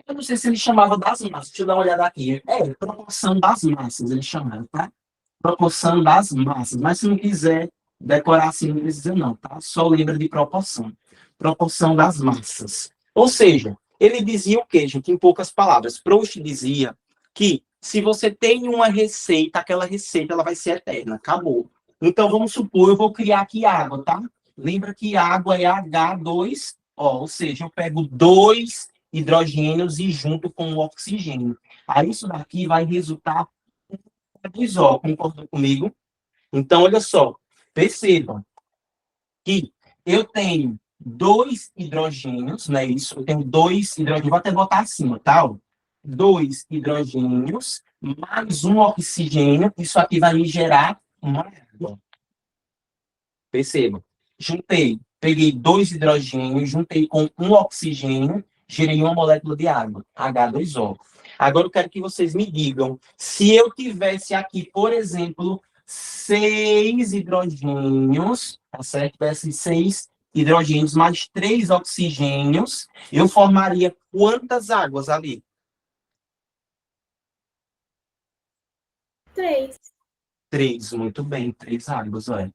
Eu não sei se ele chamava das massas. Deixa eu dar uma olhada aqui. Proporção das massas, ele chamava, tá? Proporção das massas. Mas se não quiser decorar assim, não precisa não, tá? Só lembra de proporção. Proporção das massas. Ou seja, ele dizia o quê, gente? Em poucas palavras. Proust dizia que se você tem uma receita, aquela receita ela vai ser eterna. Acabou. Então, vamos supor, eu vou criar aqui água, tá? Lembra que água é H2O, ou seja, eu pego 2 hidrogênios e junto com o oxigênio. Aí isso daqui vai resultar em H2O, concordam comigo? Então, olha só, percebam que eu tenho 2 hidrogênios, né? Isso, eu tenho 2 hidrogênios, vou até botar acima, tá? 2 hidrogênios mais um oxigênio, isso aqui vai me gerar uma água. Percebam, peguei 2 hidrogênios, juntei com um oxigênio, gerei uma molécula de água, H2O. Agora eu quero que vocês me digam, se eu tivesse aqui, por exemplo, 6 hidrogênios, tá certo? Tivesse 6 hidrogênios mais 3 oxigênios, eu formaria quantas águas ali? 3. 3, muito bem, 3 águas, olha.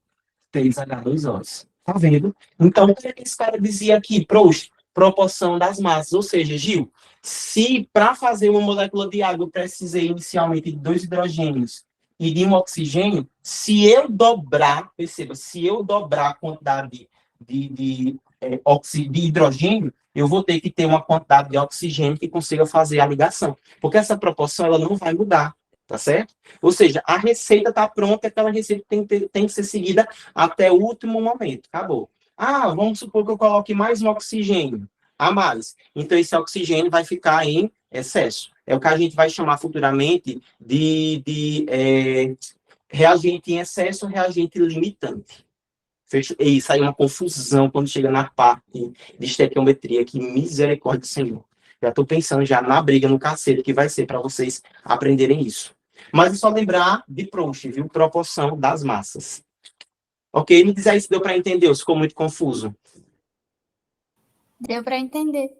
3 H2Os. Tá vendo? Então, o que esse cara dizia aqui? Proporção das massas. Ou seja, Gil, se para fazer uma molécula de água eu precisei inicialmente de 2 hidrogênios e de um oxigênio, se eu dobrar, perceba, se eu dobrar a quantidade de hidrogênio, eu vou ter que ter uma quantidade de oxigênio que consiga fazer a ligação. Porque essa proporção ela não vai mudar. Tá certo? Ou seja, a receita está pronta, aquela receita tem que ser seguida até o último momento. Acabou. Ah, vamos supor que eu coloque mais um oxigênio a mais. Então, esse oxigênio vai ficar em excesso. é o que a gente vai chamar futuramente de reagente em excesso ou reagente limitante. E isso aí é uma confusão quando chega na parte de estequiometria, que misericórdia do Senhor. Já estou pensando já na briga, no cacete que vai ser para vocês aprenderem isso. Mas é só lembrar de Proust, viu? Proporção das massas. Ok? Me diz aí se deu para entender, ou se ficou muito confuso. Deu para entender.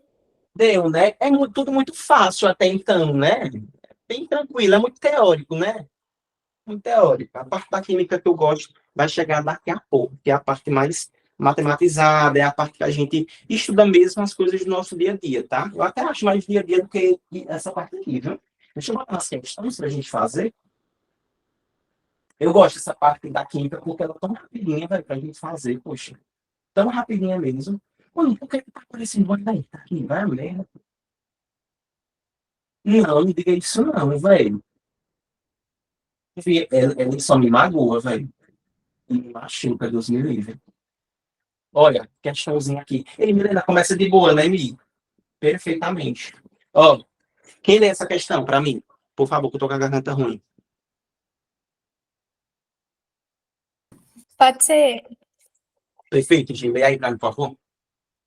Deu, né? É tudo muito fácil até então, né? Bem tranquilo, é muito teórico, né? Muito teórico. A parte da química que eu gosto vai chegar daqui a pouco, que é a parte mais matematizada, é a parte que a gente estuda mesmo as coisas do nosso dia a dia, tá? Eu até acho mais dia a dia do que essa parte aqui, viu? Deixa eu botar as questões para a gente fazer. Eu gosto dessa parte da química porque ela é tão rapidinha, velho, para a gente fazer, poxa. Tão rapidinha mesmo. Mano, por que tá aparecendo uma daí? Tá aqui, vai, merda. Não, não diga isso não, velho. Ele só me magoa, velho. Me machuca, Deus me livre. Olha, questãozinha aqui. Ei, Milena, começa de boa, né, Mi? Perfeitamente. Ó, quem lê essa questão para mim? Por favor, que eu tô com a garganta ruim. Pode ser. Perfeito, Gi. Lê aí para mim, por favor.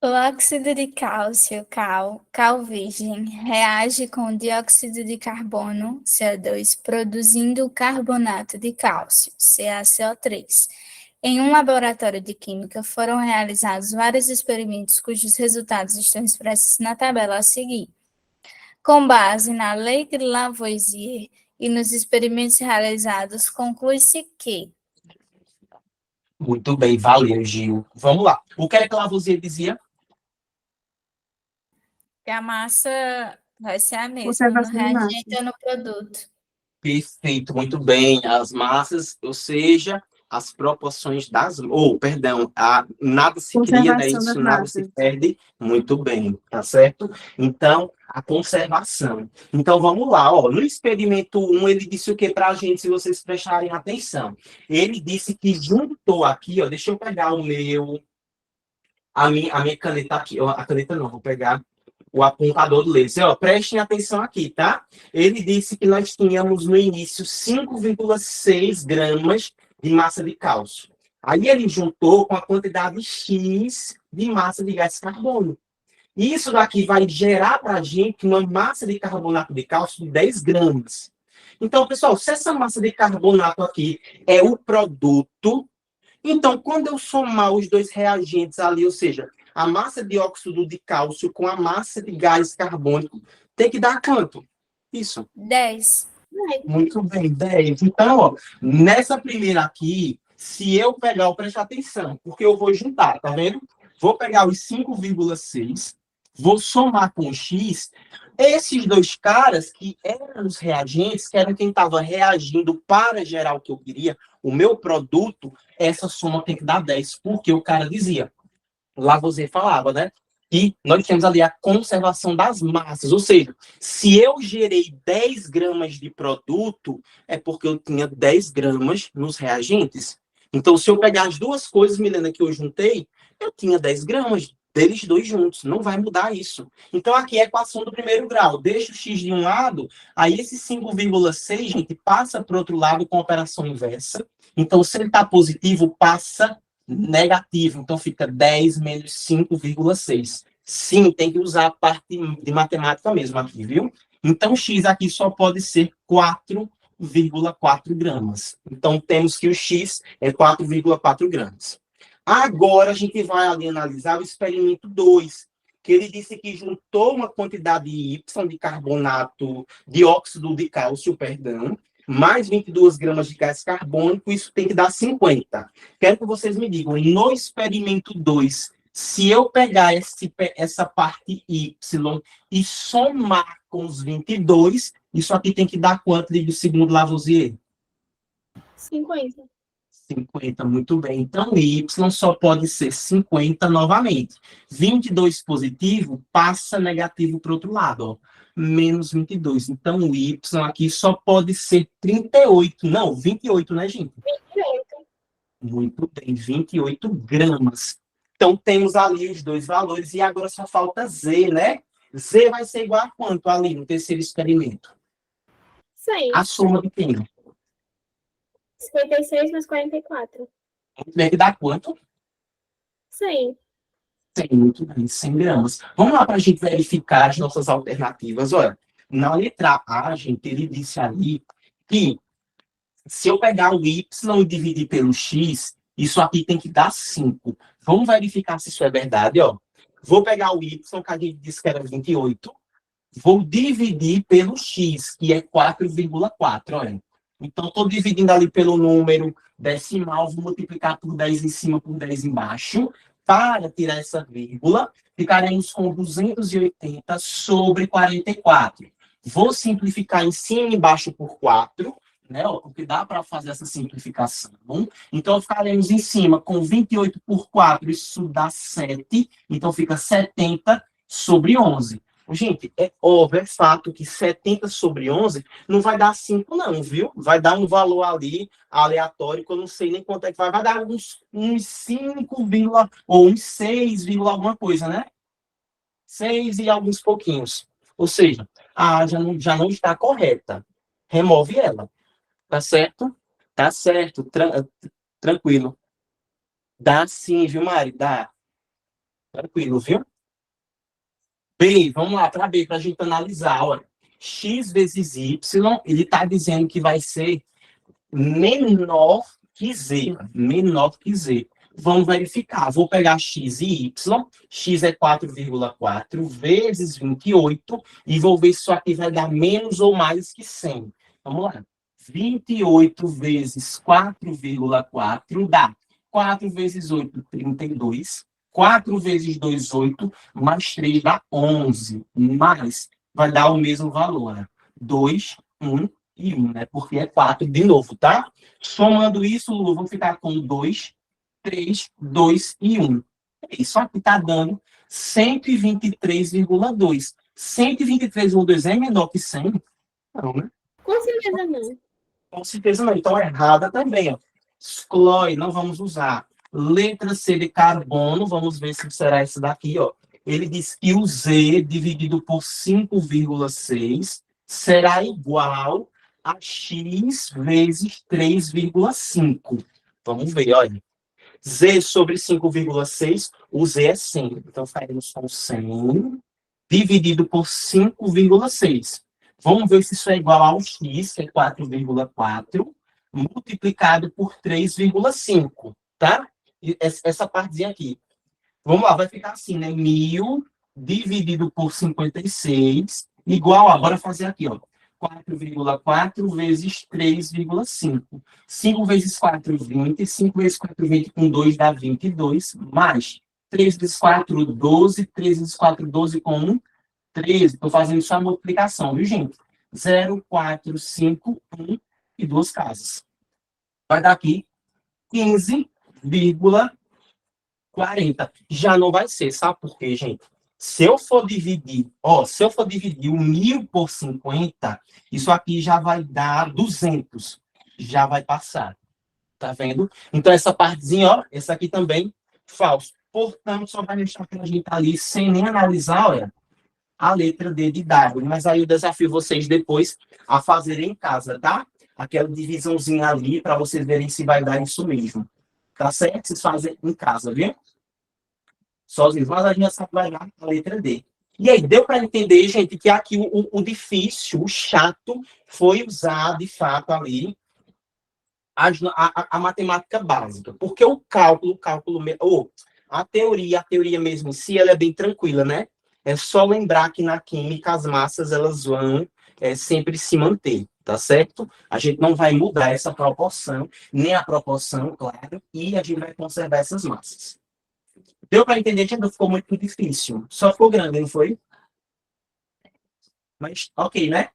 O óxido de cálcio, cal virgem, reage com o dióxido de carbono, CO2, produzindo o carbonato de cálcio, CaCO3. Em um laboratório de química foram realizados vários experimentos cujos resultados estão expressos na tabela a seguir. Com base na lei de Lavoisier e nos experimentos realizados, conclui-se que... Muito bem, valeu, Gil. Vamos lá. O que é que Lavoisier dizia? que a massa vai ser a mesma no Conservação de reagente massa. ou no produto. Perfeito, muito bem. As massas, ou seja, as proporções das... nada se cria, né? Conservação Isso das nada se massas. perde. Muito bem, tá certo? Então, a conservação. Então, vamos lá. Ó, no experimento 1, ele disse o que para a gente, se vocês prestarem atenção? Ele disse que juntou aqui, ó, deixa eu pegar a minha caneta aqui. Ó, a caneta não, vou pegar o apontador do laser. Ó, prestem atenção aqui, tá? Ele disse que nós tínhamos no início 5,6 gramas de massa de cálcio. Aí ele juntou com a quantidade X de massa de gás carbono. Isso daqui vai gerar para a gente uma massa de carbonato de cálcio de 10 gramas. Então, pessoal, se essa massa de carbonato aqui é o produto, então, quando eu somar os dois reagentes ali, ou seja, a massa de óxido de cálcio com a massa de gás carbônico, tem que dar quanto? Isso. 10. Muito bem, 10. Então, ó, nessa primeira aqui, se eu pegar, preste atenção, porque eu vou juntar, tá vendo? Vou pegar os 5,6, vou somar com o X. Esses dois caras que eram os reagentes, que eram quem estava reagindo para gerar o que eu queria, o meu produto, essa soma tem que dar 10, porque o cara dizia, Lavoisier falava, né? E nós temos ali a conservação das massas, ou seja, se eu gerei 10 gramas de produto, é porque eu tinha 10 gramas nos reagentes. Então, se eu pegar as duas coisas, Milena, que eu juntei, eu tinha 10 gramas deles dois juntos, não vai mudar isso. Então, aqui é a equação do primeiro grau. Deixa o x de um lado, aí esse 5,6, gente, passa para o outro lado com a operação inversa. Então, se ele está positivo, passa negativo. Então, fica 10 menos 5,6. Sim, tem que usar a parte de matemática mesmo aqui, viu? Então, x aqui só pode ser 4,4 gramas. Então, temos que o x é 4,4 gramas. Agora, a gente vai ali analisar o experimento 2, que ele disse que juntou uma quantidade Y de carbonato, de óxido de cálcio, perdão, mais 22 gramas de gás carbônico, isso tem que dar 50. Quero que vocês me digam, no experimento 2, se eu pegar essa parte Y e somar com os 22, isso aqui tem que dar quanto, segundo Lavoisier? 50. 50, muito bem. Então, Y só pode ser 50 novamente. 22 positivo passa negativo para o outro lado, ó. Menos 22. Então, o Y aqui só pode ser 38. Não, 28, né, gente? 28. Muito bem, 28 gramas. Então, temos ali os dois valores e agora só falta Z, né? Z vai ser igual a quanto ali no terceiro experimento? 100. A soma de quem? 56 mais 44. Muito bem, que dá quanto? 100. 100, muito bem, 100 gramas. Vamos lá para a gente verificar as nossas alternativas. Olha, na letra A, gente, ele disse ali que se eu pegar o y e dividir pelo x, isso aqui tem que dar 5. Vamos verificar se isso é verdade, ó. Vou pegar o y, que a gente disse que era 28, vou dividir pelo x, que é 4,4, olha. Então, estou dividindo ali pelo número decimal, vou multiplicar por 10 em cima, por 10 embaixo. Para tirar essa vírgula, ficaremos com 280 sobre 44. Vou simplificar em cima e embaixo por 4, né? Porque dá para fazer essa simplificação. Então, ficaremos em cima com 28 por 4, isso dá 7. Então, fica 70 sobre 11. Gente, é óbvio, é fato que 70 sobre 11 não vai dar 5 não, viu? Vai dar um valor ali aleatório, que eu não sei nem quanto é que vai dar uns 5, ou uns 6, alguma coisa, né? 6 e alguns pouquinhos. Ou seja, a A já não está correta. Remove ela. Tá certo? Tá certo. Tranquilo. Dá sim, viu, Mari? Dá. Tranquilo, viu? B, vamos lá para B, para a gente analisar. Olha, x vezes y, ele está dizendo que vai ser menor que z. Menor que z. Vamos verificar. Vou pegar x e y. X é 4,4 vezes 28 e vou ver se isso aqui vai dar menos ou mais que 100. Vamos lá. 28 vezes 4,4 dá 4 vezes 8, 32. 4 vezes 2, 8, mais 3 dá 11. Mas vai dar o mesmo valor, né? 2, 1 e 1, né? Porque é 4 de novo, tá? Somando isso, Lu, vou ficar com 2, 3, 2 e 1. Isso aqui está dando 123,2. 123,2 é menor que 100? Não, né? Com certeza não. Com certeza não. Então, errada também, ó. Exclui, não vamos usar. Letra C de carbono, vamos ver se será esse daqui, ó. Ele diz que o Z dividido por 5,6 será igual a X vezes 3,5. Vamos ver, olha. Z sobre 5,6, o Z é 100. Então, faremos com 100 dividido por 5,6. Vamos ver se isso é igual ao X, que é 4,4, multiplicado por 3,5, tá? Essa partezinha aqui. Vamos lá, vai ficar assim, né? 1000 dividido por 56, igual, ó, bora fazer aqui, ó. 4,4 vezes 3,5. 5 vezes 4, 20. 5 vezes 4, 20 com 2 dá 22. Mais 3 vezes 4, 12. 3 vezes 4, 12 com 1, 13. Estou fazendo só a multiplicação, viu, gente? 0, 4, 5, 1 e 2 casas. Vai dar aqui 15,40. Já não vai ser, sabe por quê, gente? Se eu for dividir, o 1000 por 50, isso aqui já vai dar 200. Já vai passar. Tá vendo? Então, essa partezinha, ó, essa aqui também, falso. Portanto, só vai deixar para a gente ali, sem nem analisar, olha, a letra D de Darwin. Mas aí eu desafio vocês depois a fazerem em casa, tá? Aquela divisãozinha ali, para vocês verem se vai dar isso mesmo. Tá certo? Vocês fazem em casa, viu? Sozinhos, mas a gente já sabe que vai dar a letra D. E aí, deu para entender, gente, que aqui o difícil, o chato, foi usar, de fato, ali a matemática básica. Porque o cálculo, a teoria mesmo em si, ela é bem tranquila, né? É só lembrar que na química as massas, elas vão sempre se manter, tá certo? A gente não vai mudar essa proporção, nem a proporção, claro, e a gente vai conservar essas massas. Deu para entender que ainda ficou muito difícil. Só ficou grande, não foi? Mas, ok, né?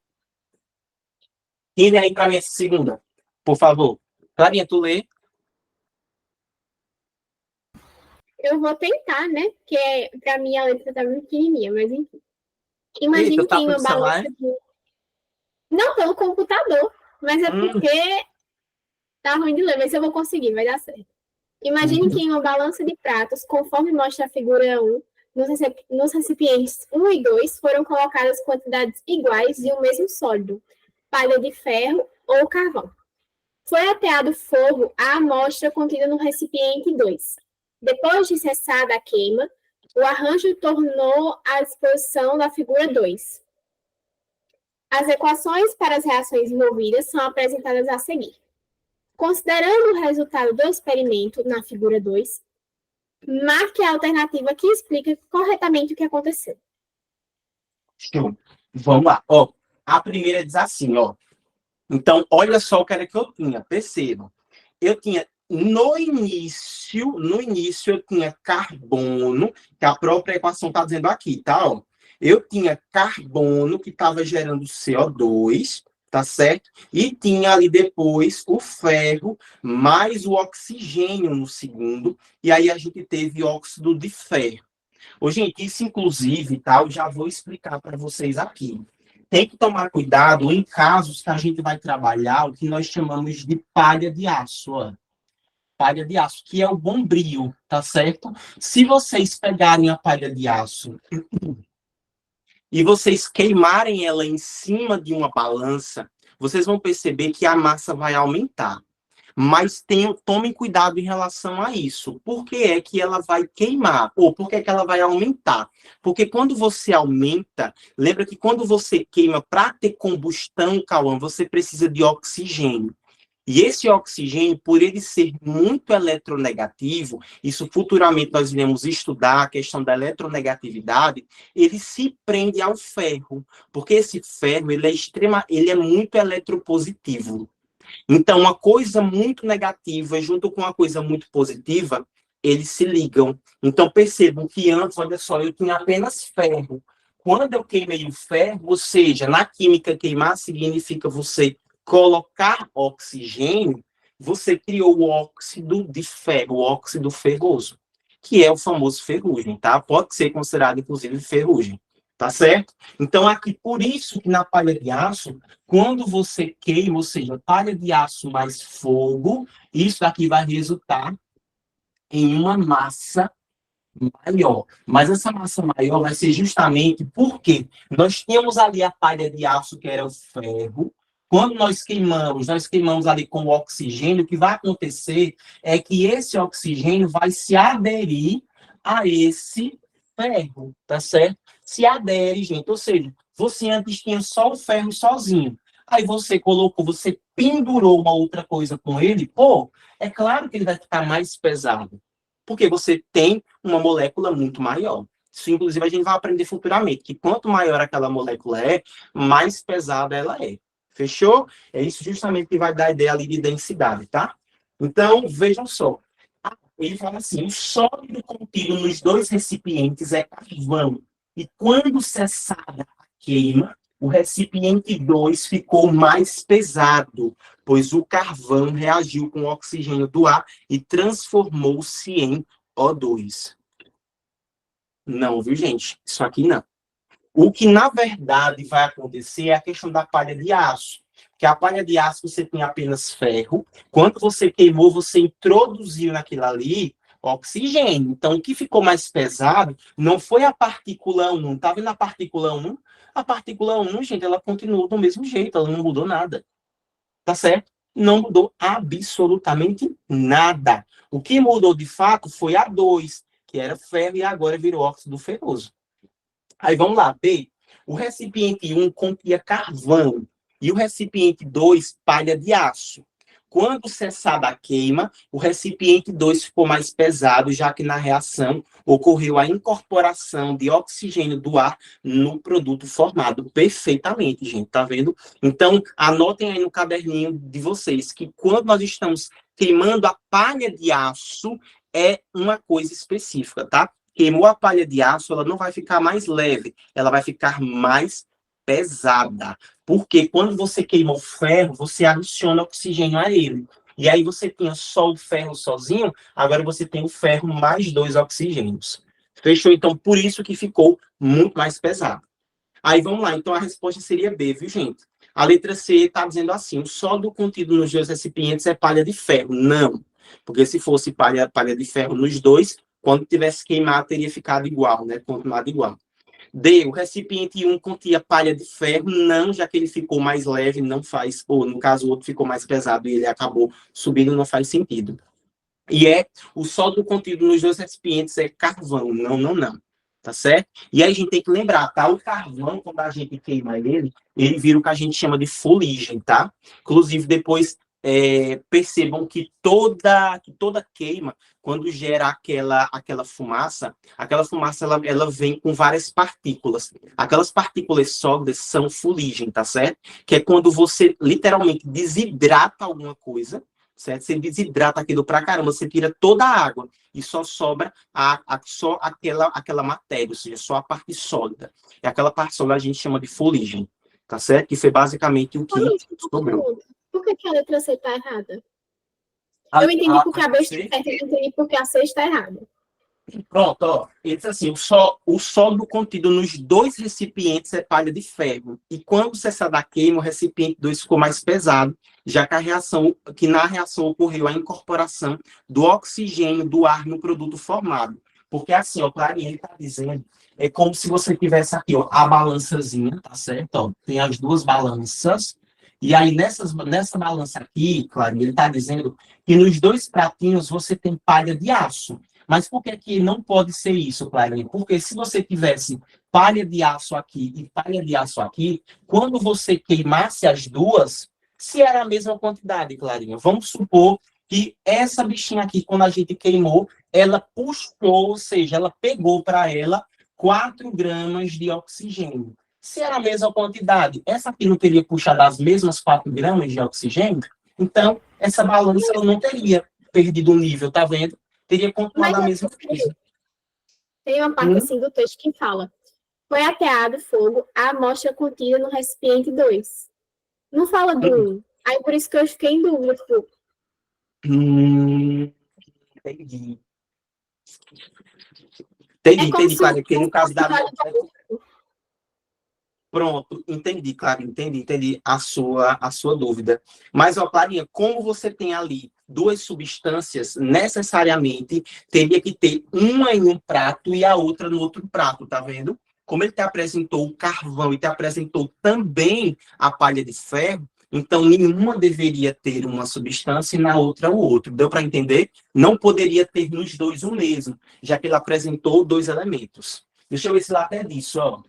E aí para minha segunda, por favor. Clarinha, tu lê. Eu vou tentar, né? Porque para mim a letra tá muito pequenininha, mas enfim. Imagine Eita, tá que em uma pelo celular? balança de... Não, pelo computador. Mas é porque tá ruim de ler, mas eu vou conseguir, vai dar certo. Imagine que em uma balança de pratos, conforme mostra a figura 1, Nos recipientes 1 e 2 foram colocadas quantidades iguais de um mesmo sólido, palha de ferro ou carvão. Foi ateado fogo à amostra contida no recipiente 2. Depois de cessada a queima, o arranjo tornou à disposição da figura 2. As equações para as reações envolvidas são apresentadas a seguir. Considerando o resultado do experimento na figura 2, marque a alternativa que explica corretamente o que aconteceu. Show. Vamos lá. Ó, a primeira diz assim, ó. Então, olha só o que era que eu tinha. Percebam. Eu tinha, no início eu tinha carbono, que a própria equação está dizendo aqui, tá? Ó. Eu tinha carbono que estava gerando CO2, tá certo? E tinha ali depois o ferro mais o oxigênio no segundo, e aí a gente teve óxido de ferro. Ô, gente, isso inclusive, tá? Eu já vou explicar para vocês aqui. Tem que tomar cuidado em casos que a gente vai trabalhar o que nós chamamos de palha de aço, ó. Palha de aço, que é o bombril, tá certo? Se vocês pegarem a palha de aço e vocês queimarem ela em cima de uma balança, vocês vão perceber que a massa vai aumentar. Mas tomem cuidado em relação a isso. Por que é que ela vai queimar? Ou por que é que ela vai aumentar? Porque quando você aumenta, lembra que quando você queima, para ter combustão, Cauã, você precisa de oxigênio. E esse oxigênio, por ele ser muito eletronegativo, isso futuramente nós iremos estudar a questão da eletronegatividade, ele se prende ao ferro, porque esse ferro ele é muito eletropositivo. Então, uma coisa muito negativa junto com uma coisa muito positiva, eles se ligam. Então, percebam que antes, olha só, eu tinha apenas ferro. Quando eu queimei o ferro, ou seja, na química queimar significa você colocar oxigênio, você criou o óxido de ferro, o óxido ferroso, que é o famoso ferrugem, tá? Pode ser considerado, inclusive, ferrugem, tá certo? Então, aqui, por isso que na palha de aço, quando você queima, ou seja, palha de aço mais fogo, isso aqui vai resultar em uma massa maior. Mas essa massa maior vai ser justamente porque nós tínhamos ali a palha de aço, que era o ferro. Quando nós queimamos ali com o oxigênio, o que vai acontecer é que esse oxigênio vai se aderir a esse ferro, tá certo? Se adere, gente. Ou seja, você antes tinha só o ferro sozinho. Aí você pendurou uma outra coisa com ele, pô, é claro que ele vai ficar mais pesado. Porque você tem uma molécula muito maior. Isso, inclusive, a gente vai aprender futuramente, que quanto maior aquela molécula é, mais pesada ela é. Fechou? É isso justamente que vai dar a ideia ali de densidade, tá? Então, vejam só. Ele fala assim, o sólido contido nos dois recipientes é carvão. E quando cessada a queima, o recipiente 2 ficou mais pesado, pois o carvão reagiu com o oxigênio do ar e transformou-se em O2. Não, viu, gente? Isso aqui não. O que, na verdade, vai acontecer é a questão da palha de aço. Porque a palha de aço você tem apenas ferro. Quando você queimou, você introduziu naquilo ali oxigênio. Então, o que ficou mais pesado não foi a partícula 1. Tá vendo a partícula 1? A partícula 1, gente, ela continuou do mesmo jeito. Ela não mudou nada. Tá certo? Não mudou absolutamente nada. O que mudou, de fato, foi a 2, que era ferro, e agora virou óxido ferroso. Aí vamos lá, B. O recipiente 1 continha carvão e o recipiente 2 palha de aço. Quando cessada a queima, o recipiente 2 ficou mais pesado, já que na reação ocorreu a incorporação de oxigênio do ar no produto formado. Perfeitamente, gente, tá vendo? Então, anotem aí no caderninho de vocês que quando nós estamos queimando a palha de aço, é uma coisa específica, tá? Queimou a palha de aço, ela não vai ficar mais leve, ela vai ficar mais pesada. Porque quando você queima o ferro, você adiciona oxigênio a ele. E aí você tinha só o ferro sozinho, agora você tem o ferro mais 2 oxigênios. Fechou? Então, por isso que ficou muito mais pesado. Aí vamos lá, então a resposta seria B, viu, gente? A letra C está dizendo assim, o sólido contido nos dois recipientes é palha de ferro. Não, porque se fosse palha de ferro nos dois, Quando tivesse queimado, teria ficado igual, né? Continuado igual. D, o recipiente 1 continha palha de ferro? Não, já que ele ficou mais leve, não faz, ou no caso o outro ficou mais pesado e ele acabou subindo, não faz sentido. E o sólido contido nos dois recipientes é carvão. Não, não, não. Tá certo? E aí a gente tem que lembrar, tá? O carvão, quando a gente queima ele vira o que a gente chama de fuligem, tá? Inclusive, depois percebam que toda queima, quando gera aquela fumaça ela vem com várias partículas. Aquelas partículas sólidas são fuligem, tá certo? Que é quando você literalmente desidrata alguma coisa, certo? Você desidrata aquilo pra caramba, você tira toda a água e só sobra só aquela matéria, ou seja, só a parte sólida. E aquela parte sólida a gente chama de fuligem, tá certo? Que foi basicamente o que sobrou. Por que a letra C está errada? Eu entendi porque a B está certa, eu entendi porque a C está errada. Pronto, ó. Ele diz assim, o sólido contido nos dois recipientes é palha de ferro. E quando cessar da queima, o recipiente 2 ficou mais pesado, já que na reação ocorreu a incorporação do oxigênio do ar no produto formado. Porque assim, ó, Clarinha, ele está dizendo, é como se você tivesse aqui, ó, a balançazinha, tá certo? Ó, tem as duas balanças. E aí, nessa balança aqui, Clarinha, ele está dizendo que nos dois pratinhos você tem palha de aço. Mas por que não pode ser isso, Clarinha? Porque se você tivesse palha de aço aqui e palha de aço aqui, quando você queimasse as duas, se era a mesma quantidade, Clarinha, vamos supor que essa bichinha aqui, quando a gente queimou, ela puxou, ou seja, ela pegou para ela 4 gramas de oxigênio. Se era a mesma quantidade, essa aqui não teria puxado as mesmas 4 gramas de oxigênio? Então, essa balança ela não teria perdido o nível, tá vendo? Teria continuado a mesma coisa. Tem uma parte assim do texto que fala: foi ateado fogo a amostra contida no recipiente 2. Não fala do 1. Aí por isso que eu fiquei em dúvida. Tipo, entendi. Entendi, claro, porque no caso da... Pronto, entendi, claro, entendi a sua dúvida. Mas, ó, Clarinha, como você tem ali duas substâncias, necessariamente teria que ter uma em um prato e a outra no outro prato, tá vendo? Como ele te apresentou o carvão e te apresentou também a palha de ferro, então nenhuma deveria ter uma substância e na outra o outro. Deu para entender? Não poderia ter nos dois o mesmo, já que ele apresentou 2 elementos. Deixa eu ver se lá até disso, ó.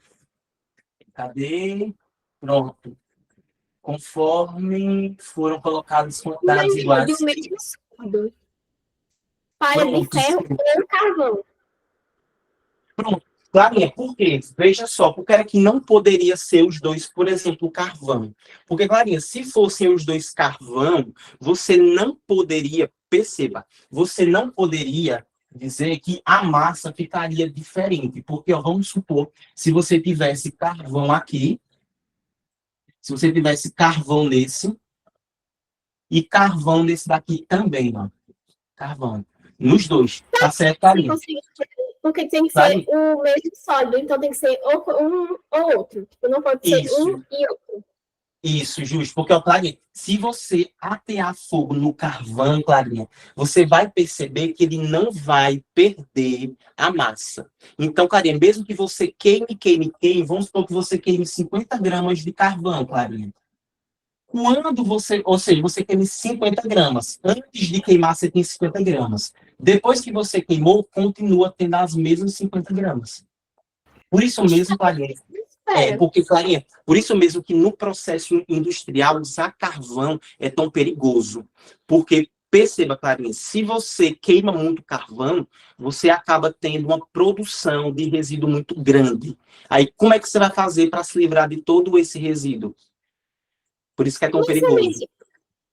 Cadê? Pronto. Conforme foram colocados quantidades iguais. Do mesmo sólido. Palha de ferro ou carvão. Pronto. Clarinha, por quê? Veja só, porque era que não poderia ser os dois, por exemplo, o carvão. Porque, Clarinha, se fossem os dois carvão, você não poderia, perceba, você não poderia dizer que a massa ficaria diferente. Porque, ó, vamos supor, se você tivesse carvão aqui, se você tivesse carvão nesse, e carvão nesse daqui também, ó. Carvão. Nos dois. Tá certo, Clarinha? Porque tem que ser o mesmo sólido, então tem que ser ou um ou outro. Tipo, não pode ser um e outro. Isso, justo. Porque, ó, Clarinha, se você atear fogo no carvão, Clarinha, você vai perceber que ele não vai perder a massa. Então, Clarinha, mesmo que você queime, vamos supor que você queime 50 gramas de carvão, Clarinha. Quando você, ou seja, você queime 50 gramas. Antes de queimar, você tem 50 gramas. Depois que você queimou, continua tendo as mesmas 50 gramas. Por isso mesmo, Clarinha, porque, Clarinha, por isso mesmo que no processo industrial usar carvão é tão perigoso. Porque, perceba, Clarinha, se você queima muito carvão, você acaba tendo uma produção de resíduo muito grande. Aí, como é que você vai fazer para se livrar de todo esse resíduo? Por isso que é tão perigoso.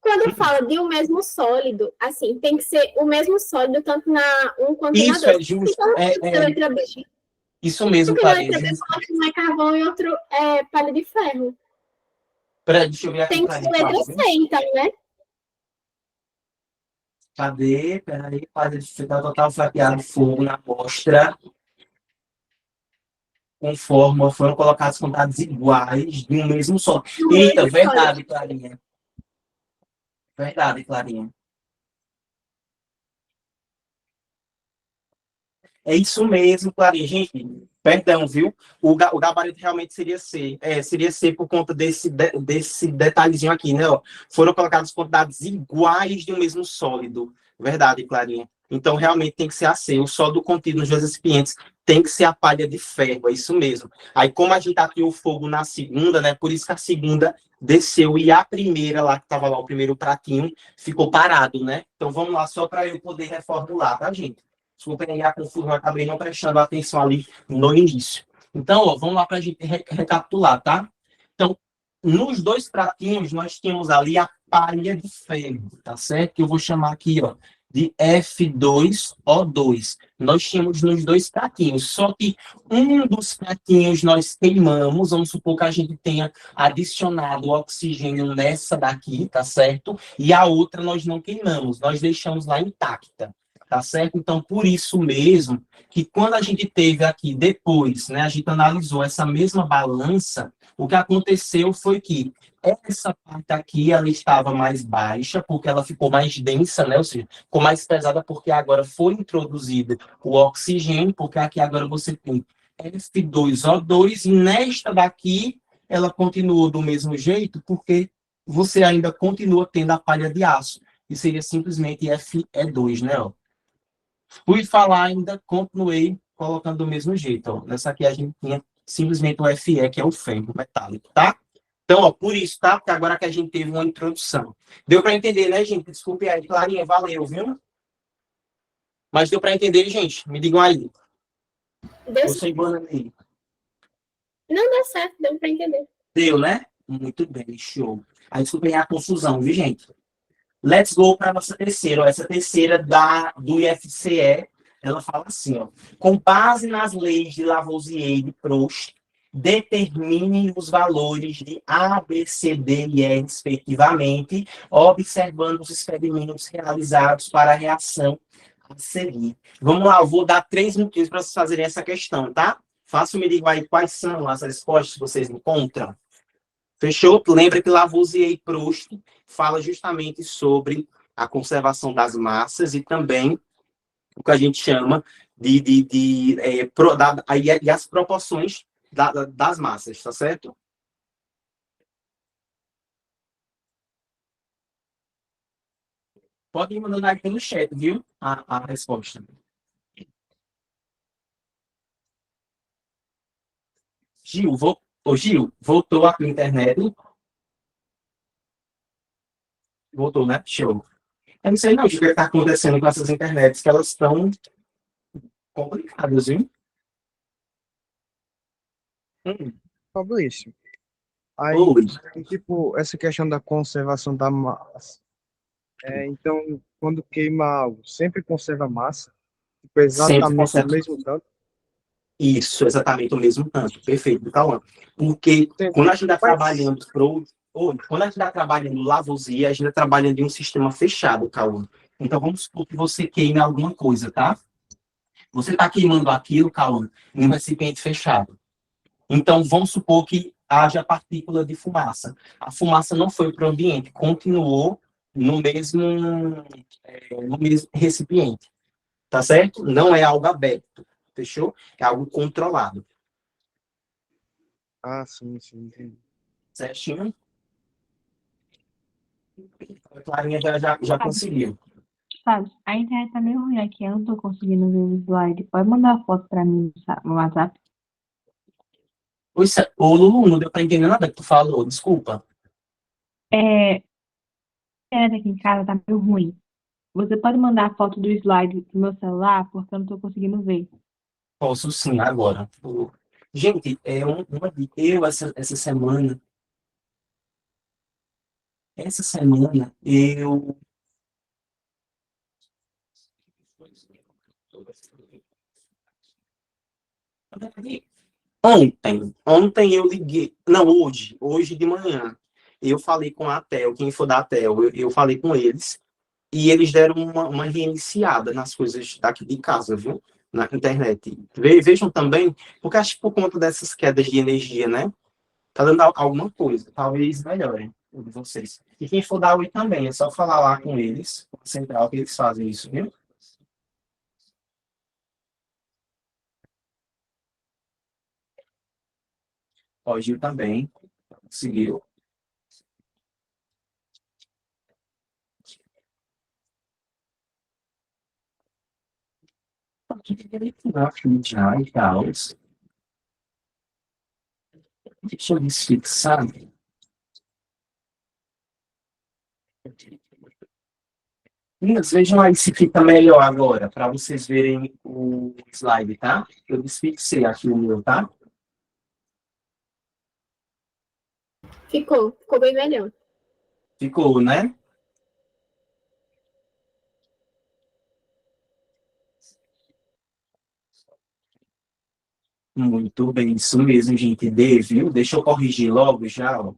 Quando fala de um mesmo sólido, assim, tem que ser o mesmo sólido, tanto na um quanto na 2. Isso é justo. Isso mesmo, Clarinha. Porque na letra B um é carvão e outro é palha de ferro. Peraí, deixa eu ver aqui. Tem que ser letra C, então, né? Cadê? Peraí, palha de ferro total fatiado fogo na amostra. Conforme foram colocados quantidades iguais de um mesmo solo. Eita, verdade, Clarinha. Verdade, Clarinha. É isso mesmo, Clarinha. Gente, perdão, viu? O gabarito realmente seria C. Seria C por conta desse detalhezinho aqui, né? Ó. Foram colocadas quantidades iguais de um mesmo sólido. Verdade, Clarinha. Então, realmente tem que ser a C. O sólido contido nos dois recipientes tem que ser a palha de ferro, é isso mesmo. Aí, como a gente ateou o fogo na segunda, né? Por isso que a segunda desceu e a primeira lá, que estava lá, o primeiro pratinho, ficou parado, né? Então, vamos lá, só para eu poder reformular, tá, gente? Desculpem aí a confusão, eu acabei não prestando atenção ali no início. Então, ó, vamos lá para a gente recapitular, tá? Então, nos dois pratinhos, nós tínhamos ali a palha de ferro, tá certo? Que eu vou chamar aqui, ó, de F2O2. Nós tínhamos nos dois pratinhos, só que um dos pratinhos nós queimamos, vamos supor que a gente tenha adicionado oxigênio nessa daqui, tá certo? E a outra nós não queimamos, nós deixamos lá intacta. Tá certo? Então, por isso mesmo, que quando a gente teve aqui depois, né, a gente analisou essa mesma balança, o que aconteceu foi que essa parte aqui, ela estava mais baixa, porque ela ficou mais densa, né, ou seja, ficou mais pesada, porque agora foi introduzido o oxigênio, porque aqui agora você tem F2O2, e nesta daqui, ela continuou do mesmo jeito, porque você ainda continua tendo a palha de aço, e seria simplesmente Fe2, né, ó. Fui falar ainda, continuei colocando do mesmo jeito. Ó. Nessa aqui a gente tinha simplesmente o Fe, que é o ferro metálico, tá? Então, ó, por isso, tá? Porque agora que a gente teve uma introdução. Deu para entender, né, gente? Desculpe aí, Clarinha, valeu, viu? Mas deu para entender, gente? Me digam aí. Deu, Você banana aí. não deu certo, deu para entender. Deu, né? Muito bem, show. Aí desculpem a confusão, viu, gente? Let's go para a nossa terceira. Ó. Essa terceira do IFCE, ela fala assim, ó, com base nas leis de Lavoisier e de Proust, determine os valores de A, B, C, D e E, respectivamente, observando os experimentos realizados para a reação a seguir. Vamos lá, eu vou dar 3 motivos para vocês fazerem essa questão, tá? Façam me digam aí quais são as respostas que vocês encontram. Fechou? Lembra que Lavoisier e Proust fala justamente sobre a conservação das massas e também o que a gente chama e as proporções das massas, tá certo? Pode ir mandando aqui no chat, viu? A resposta. Gil, voltou aqui na internet? Voltou, né? Show. Eu não sei não o que está acontecendo com essas internets, que elas estão complicadas, viu? Fabrício, aí, Oi. tipo, essa questão da conservação da massa. Então, quando queima algo, sempre conserva a massa, tipo, Sempre exatamente o conserva mesmo tanto. isso, exatamente o mesmo tanto. Perfeito, Cauã. Porque quando a gente está trabalhando quando a gente está trabalhando Lavoisier, a gente está trabalhando em um sistema fechado, Cauã. Então, vamos supor que você queime alguma coisa, tá? Você está queimando aquilo, Cauã, em um recipiente fechado. Então, vamos supor que haja partícula de fumaça. A fumaça não foi para o ambiente, continuou no mesmo recipiente. Tá certo? Não é algo aberto. Fechou? É algo controlado. Ah, sim, entendi. Certinho? A Clarinha já conseguiu. Sabe, a internet tá meio ruim aqui, eu não tô conseguindo ver o slide. Pode mandar a foto pra mim no WhatsApp? Ô, Lulu, não deu para entender nada que tu falou, desculpa. A internet aqui em casa tá meio ruim. Você pode mandar a foto do slide pro meu celular, porque eu não tô conseguindo ver. Posso sim, agora. Gente, essa semana, eu ontem eu liguei, não, hoje de manhã, eu falei com a Atel, quem for da Atel, eu falei com eles, e eles deram uma reiniciada nas coisas daqui de casa, viu? Na internet. Vejam também, porque acho que por conta dessas quedas de energia, né? Tá dando alguma coisa, talvez melhorem de vocês. E quem for da Oi também, é só falar lá com eles, com a central, que eles fazem isso, viu? Ó, Gil também. Conseguiu. Já e tal. Deixa eu desfixar. Meninas, vejam aí se fica melhor agora, para vocês verem o slide, tá? Eu desfixei aqui o meu, tá? Ficou bem melhor. Ficou, né? Muito bem, isso mesmo, gente. D, viu? Deixa eu corrigir logo já, ó.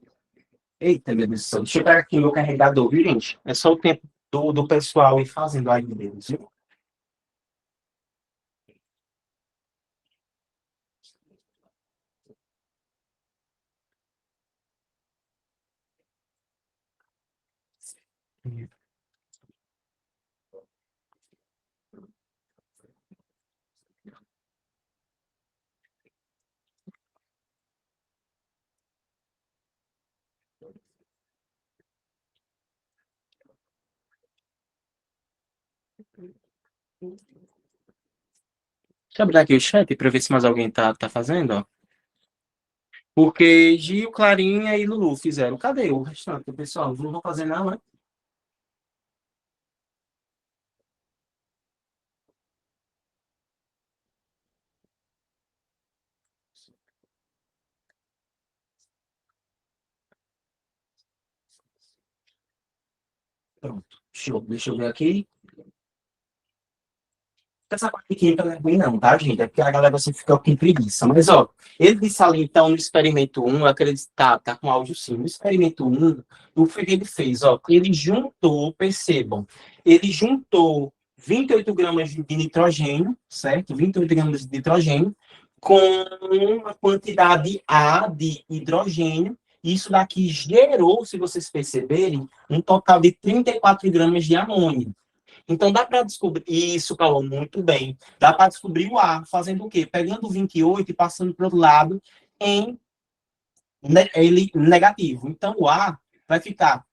Eita, meu Deus do céu. Deixa eu pegar aqui meu carregador, viu, gente? É só o tempo do pessoal ir fazendo aí deles, viu? Deixa eu abrir aqui o chat para ver se mais alguém tá fazendo, ó. Porque Gil, Clarinha e Lulu fizeram. Cadê o restante, pessoal? Não vão fazer não, né? Pronto. Show. Deixa eu ver aqui. Essa parte química não é ruim não, tá, gente? É porque a galera assim fica com preguiça. Mas, ó, ele disse ali, então, no experimento 1, eu acredito que tá com áudio sim. No experimento 1, o que ele fez, ó, ele juntou, percebam, ele juntou 28 gramas de nitrogênio, certo? 28 gramas de nitrogênio com uma quantidade A de hidrogênio. Isso daqui gerou, se vocês perceberem, um total de 34 gramas de amônio. Então, dá para descobrir isso, Paulo, muito bem. Dá para descobrir o A, fazendo o quê? Pegando o 28 e passando para o outro lado em ele negativo. Então, o A vai ficar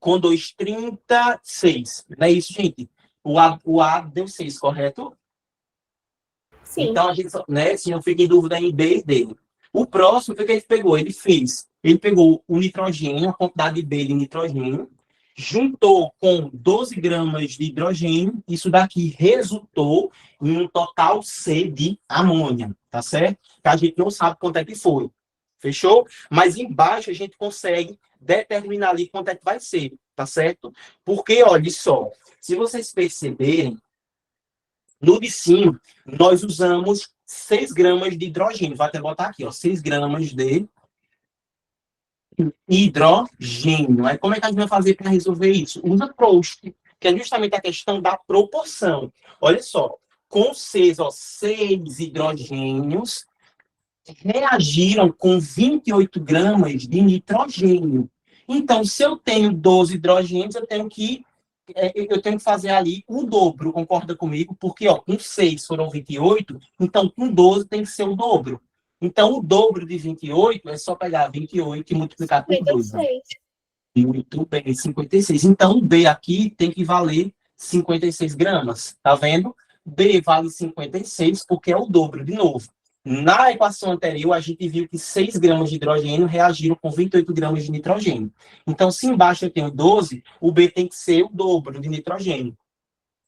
com 2,36. Não é isso, gente? O A deu 6, correto? Sim. Então, a gente, né, se não fica em dúvida em B dele. O próximo, o que ele pegou? Ele pegou o nitrogênio, a quantidade B de nitrogênio, juntou com 12 gramas de hidrogênio, isso daqui resultou em um total C de amônia, tá certo? Que a gente não sabe quanto é que foi. Fechou? Mas embaixo a gente consegue determinar ali quanto é que vai ser, tá certo? Porque, olha só, se vocês perceberem, no de cima, nós usamos 6 gramas de hidrogênio. Vou até botar aqui, ó, 6 gramas de hidrogênio. Aí como é que a gente vai fazer para resolver isso? Usa Proust, que é justamente a questão da proporção. Olha só, com 6 hidrogênios reagiram com 28 gramas de nitrogênio. Então, se eu tenho 12 hidrogênios, eu tenho que fazer ali o dobro, concorda comigo? Porque, ó, com 6 foram 28, então com 12 tem que ser o dobro. Então, o dobro de 28 é só pegar 28 e multiplicar por 2. Né? Muito bem, 56. Então, o B aqui tem que valer 56 gramas. Tá vendo? B vale 56 porque é o dobro, de novo. Na equação anterior, a gente viu que 6 gramas de hidrogênio reagiram com 28 gramas de nitrogênio. Então, se embaixo eu tenho 12, o B tem que ser o dobro de nitrogênio.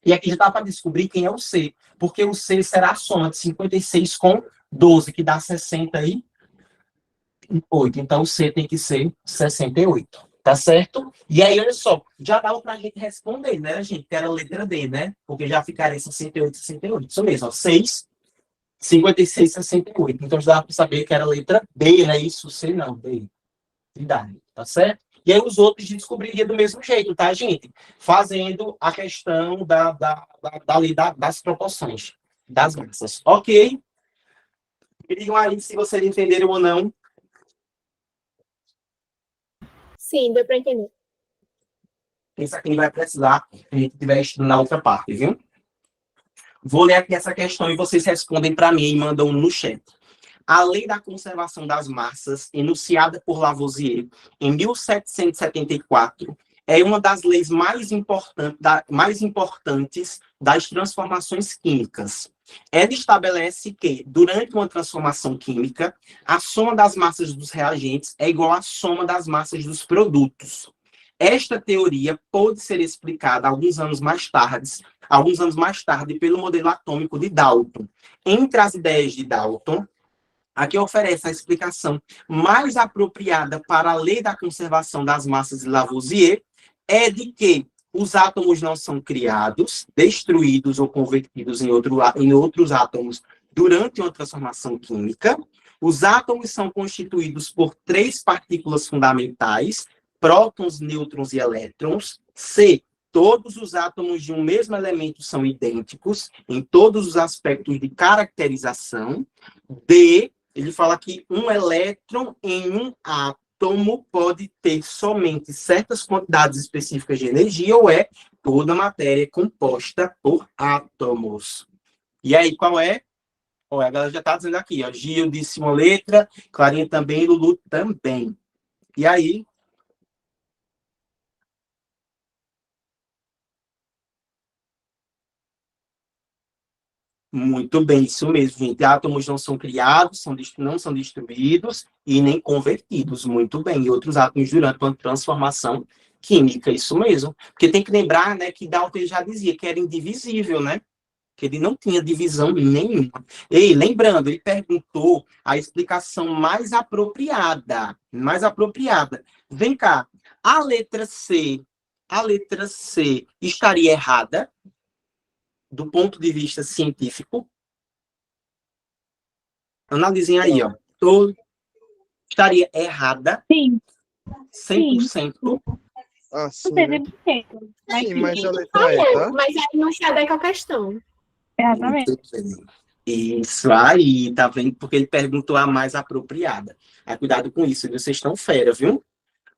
E aqui já dá para descobrir quem é o C, porque o C será a soma de 56 com 12, que dá 68. Então, o C tem que ser 68. Tá certo? E aí, olha só, já dava para a gente responder, né, gente? Que era a letra D, né? Porque já ficaria 68, 68. Isso mesmo, ó, 6, 56, 68. Então, já dá para saber que era a letra B, né? Isso, C não, B. Idade, tá certo? E aí, os outros descobriria do mesmo jeito, tá, gente? Fazendo a questão da lei das proporções das massas. Ok? Me digam aí se vocês entenderam ou não. Sim, deu para entender. Isso aqui vai precisar que a gente estiver estudando na outra parte, viu? Vou ler aqui essa questão e vocês respondem para mim e mandam no chat. A Lei da Conservação das Massas, enunciada por Lavoisier em 1774, é uma das leis mais importantes das transformações químicas. Ela estabelece que, durante uma transformação química, a soma das massas dos reagentes é igual à soma das massas dos produtos. Esta teoria pôde ser explicada alguns anos mais tarde pelo modelo atômico de Dalton. Entre as ideias de Dalton, a que oferece a explicação mais apropriada para a lei da conservação das massas de Lavoisier é de que os átomos não são criados, destruídos ou convertidos em outros átomos durante uma transformação química. Os átomos são constituídos por 3 partículas fundamentais, prótons, nêutrons e elétrons. C, todos os átomos de um mesmo elemento são idênticos em todos os aspectos de caracterização. D, ele fala que um elétron em um átomo pode ter somente certas quantidades específicas de energia, ou é toda matéria composta por átomos. E aí, qual é? Ó, a galera já está dizendo aqui, ó, Gil disse uma letra, Clarinha também, Lulu também. E aí? Muito bem, isso mesmo, gente. Átomos não são criados, não são destruídos e nem convertidos. Muito bem. E outros átomos durante uma transformação química, isso mesmo. Porque tem que lembrar, né, que Dalton já dizia que era indivisível, né? Que ele não tinha divisão nenhuma. E lembrando, ele perguntou a explicação mais apropriada. Mais apropriada. Vem cá, a letra C estaria errada? Do ponto de vista científico, analisem aí, ó. Estaria errada? Sim. 100%? Ah, sim, Não né? tem tempo. Mas Sim, mas sim, a letra E, tá? Mas aí não se adequa à questão. exatamente. Muito bem. Isso aí, tá vendo? Porque ele perguntou a mais apropriada. Aí, cuidado com isso, vocês estão fera, viu?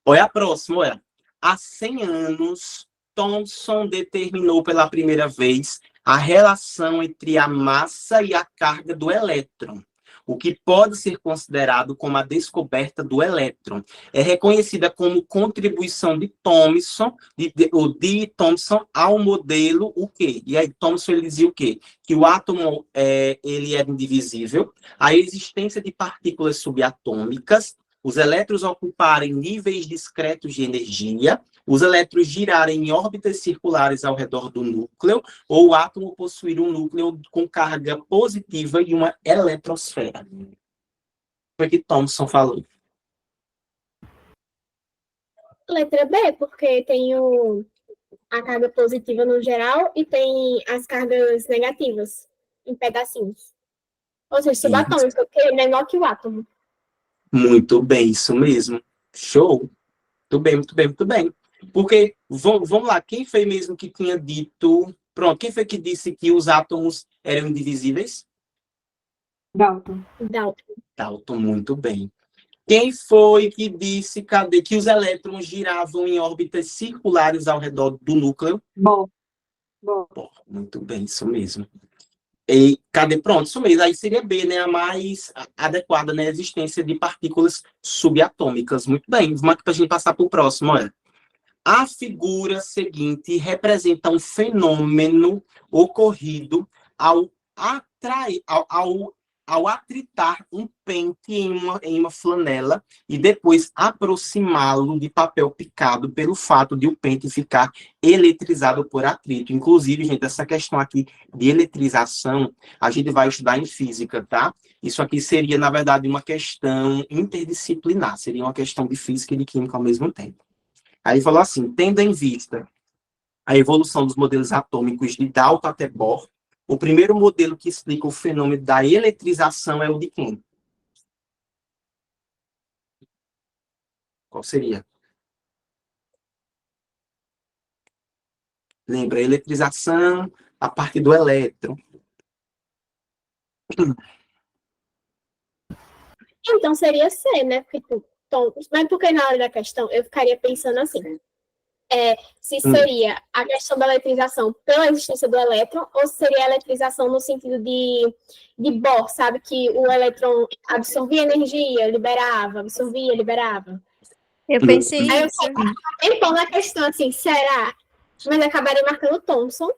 Olha a próxima, olha. Há 100 anos, Thomson determinou pela primeira vez a relação entre a massa e a carga do elétron, o que pode ser considerado como a descoberta do elétron. É reconhecida como contribuição de Thomson, de Thomson ao modelo o quê? E aí Thomson ele dizia o quê? Que o átomo ele é indivisível, a existência de partículas subatômicas, os elétrons ocuparem níveis discretos de energia, os elétrons girarem em órbitas circulares ao redor do núcleo, ou o átomo possuir um núcleo com carga positiva e uma eletrosfera. Foi o que Thomson falou. Letra B, porque tem a carga positiva no geral e tem as cargas negativas em pedacinhos. Ou seja, subatômicos, porque é menor que o átomo. Muito bem, isso mesmo. Show. Muito bem, muito bem, muito bem. Porque, vamos lá, quem foi mesmo que tinha dito... Pronto, quem foi que disse que os átomos eram indivisíveis? Dalton. Dalton, muito bem. Quem foi que disse que os elétrons giravam em órbitas circulares ao redor do núcleo? Bom. Muito bem, isso mesmo. E pronto, isso mesmo. Aí seria B, né? A mais adequada, né? A existência de partículas subatômicas. Muito bem. Vamos aqui para a gente passar para o próximo, olha. A figura seguinte representa um fenômeno ocorrido ao atritar um pente em uma flanela e depois aproximá-lo de papel picado pelo fato de o pente ficar eletrizado por atrito. Inclusive, gente, essa questão aqui de eletrização, a gente vai estudar em física, tá? Isso aqui seria, na verdade, uma questão interdisciplinar, seria uma questão de física e de química ao mesmo tempo. Aí ele falou assim, tendo em vista a evolução dos modelos atômicos de Dalton até Bohr, o primeiro modelo que explica o fenômeno da eletrização é o de quem? Qual seria? Lembra, a eletrização a partir do elétron. Então seria C, né? Mas porque na hora da questão eu ficaria pensando assim. se seria a questão da eletrização pela existência do elétron, ou seria a eletrização no sentido de Bohr, sabe? Que o elétron absorvia energia, liberava, absorvia, liberava. Eu pensei Aí eu isso. fiquei tempão na questão assim, será? Mas acabaria marcando Thomson.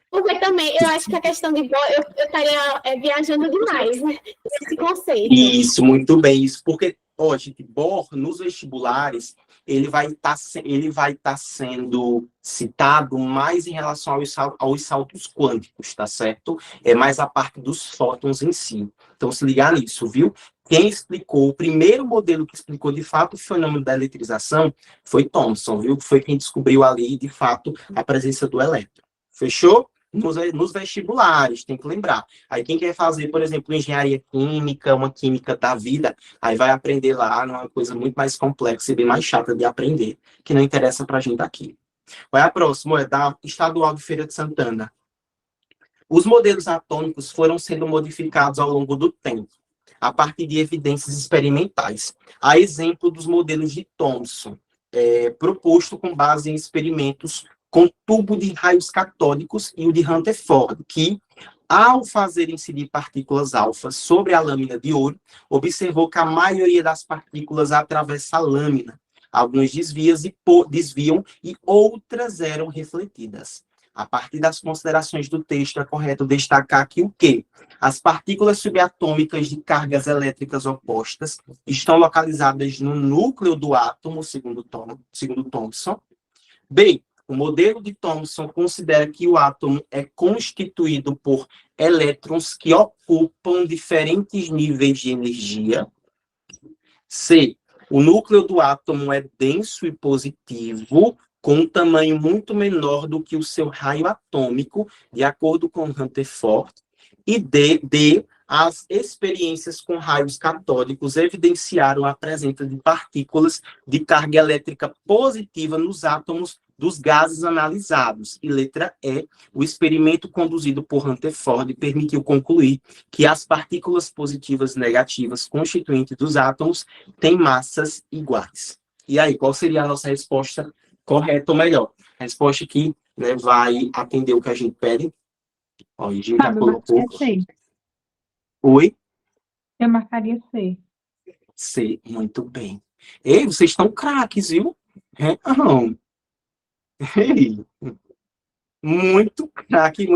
Porque também eu acho que a questão de Bohr, eu estaria viajando demais, né? Esse conceito. Isso, muito bem. Isso porque, ó, gente, Bohr, nos vestibulares, ele vai estar sendo citado mais em relação aos saltos quânticos, tá certo? É mais a parte dos fótons em si. Então, se ligar nisso, viu? Quem explicou, o primeiro modelo que explicou de fato o fenômeno da eletrização foi Thomson, viu? Foi quem descobriu ali, de fato, a presença do elétron. Fechou? Nos vestibulares, tem que lembrar. Aí quem quer fazer, por exemplo, engenharia química, uma química da vida, aí vai aprender lá numa coisa muito mais complexa e bem mais chata de aprender, que não interessa pra gente aqui. Vai a próxima, é da Estadual de Feira de Santana. Os modelos atômicos foram sendo modificados ao longo do tempo, a partir de evidências experimentais. A exemplo dos modelos de Thomson, proposto com base em experimentos com tubo de raios catódicos e o de Rutherford, que, ao fazer incidir partículas alfas sobre a lâmina de ouro, observou que a maioria das partículas atravessa a lâmina. Algumas desviam e outras eram refletidas. A partir das considerações do texto, é correto destacar que o quê? As partículas subatômicas de cargas elétricas opostas estão localizadas no núcleo do átomo, segundo Thomson. B, o modelo de Thomson considera que o átomo é constituído por elétrons que ocupam diferentes níveis de energia. C, o núcleo do átomo é denso e positivo, com um tamanho muito menor do que o seu raio atômico, de acordo com Rutherford. E D, as experiências com raios catódicos evidenciaram a presença de partículas de carga elétrica positiva nos átomos dos gases analisados. E letra E, o experimento conduzido por Rutherford permitiu concluir que as partículas positivas e negativas constituintes dos átomos têm massas iguais. E aí, qual seria a nossa resposta correta ou melhor? A resposta que, né, vai atender o que a gente pede. Ó, a gente já colocou. C. Oi? Eu marcaria C. C, muito bem. Ei, vocês estão craques, viu? Não. Ei, muito craque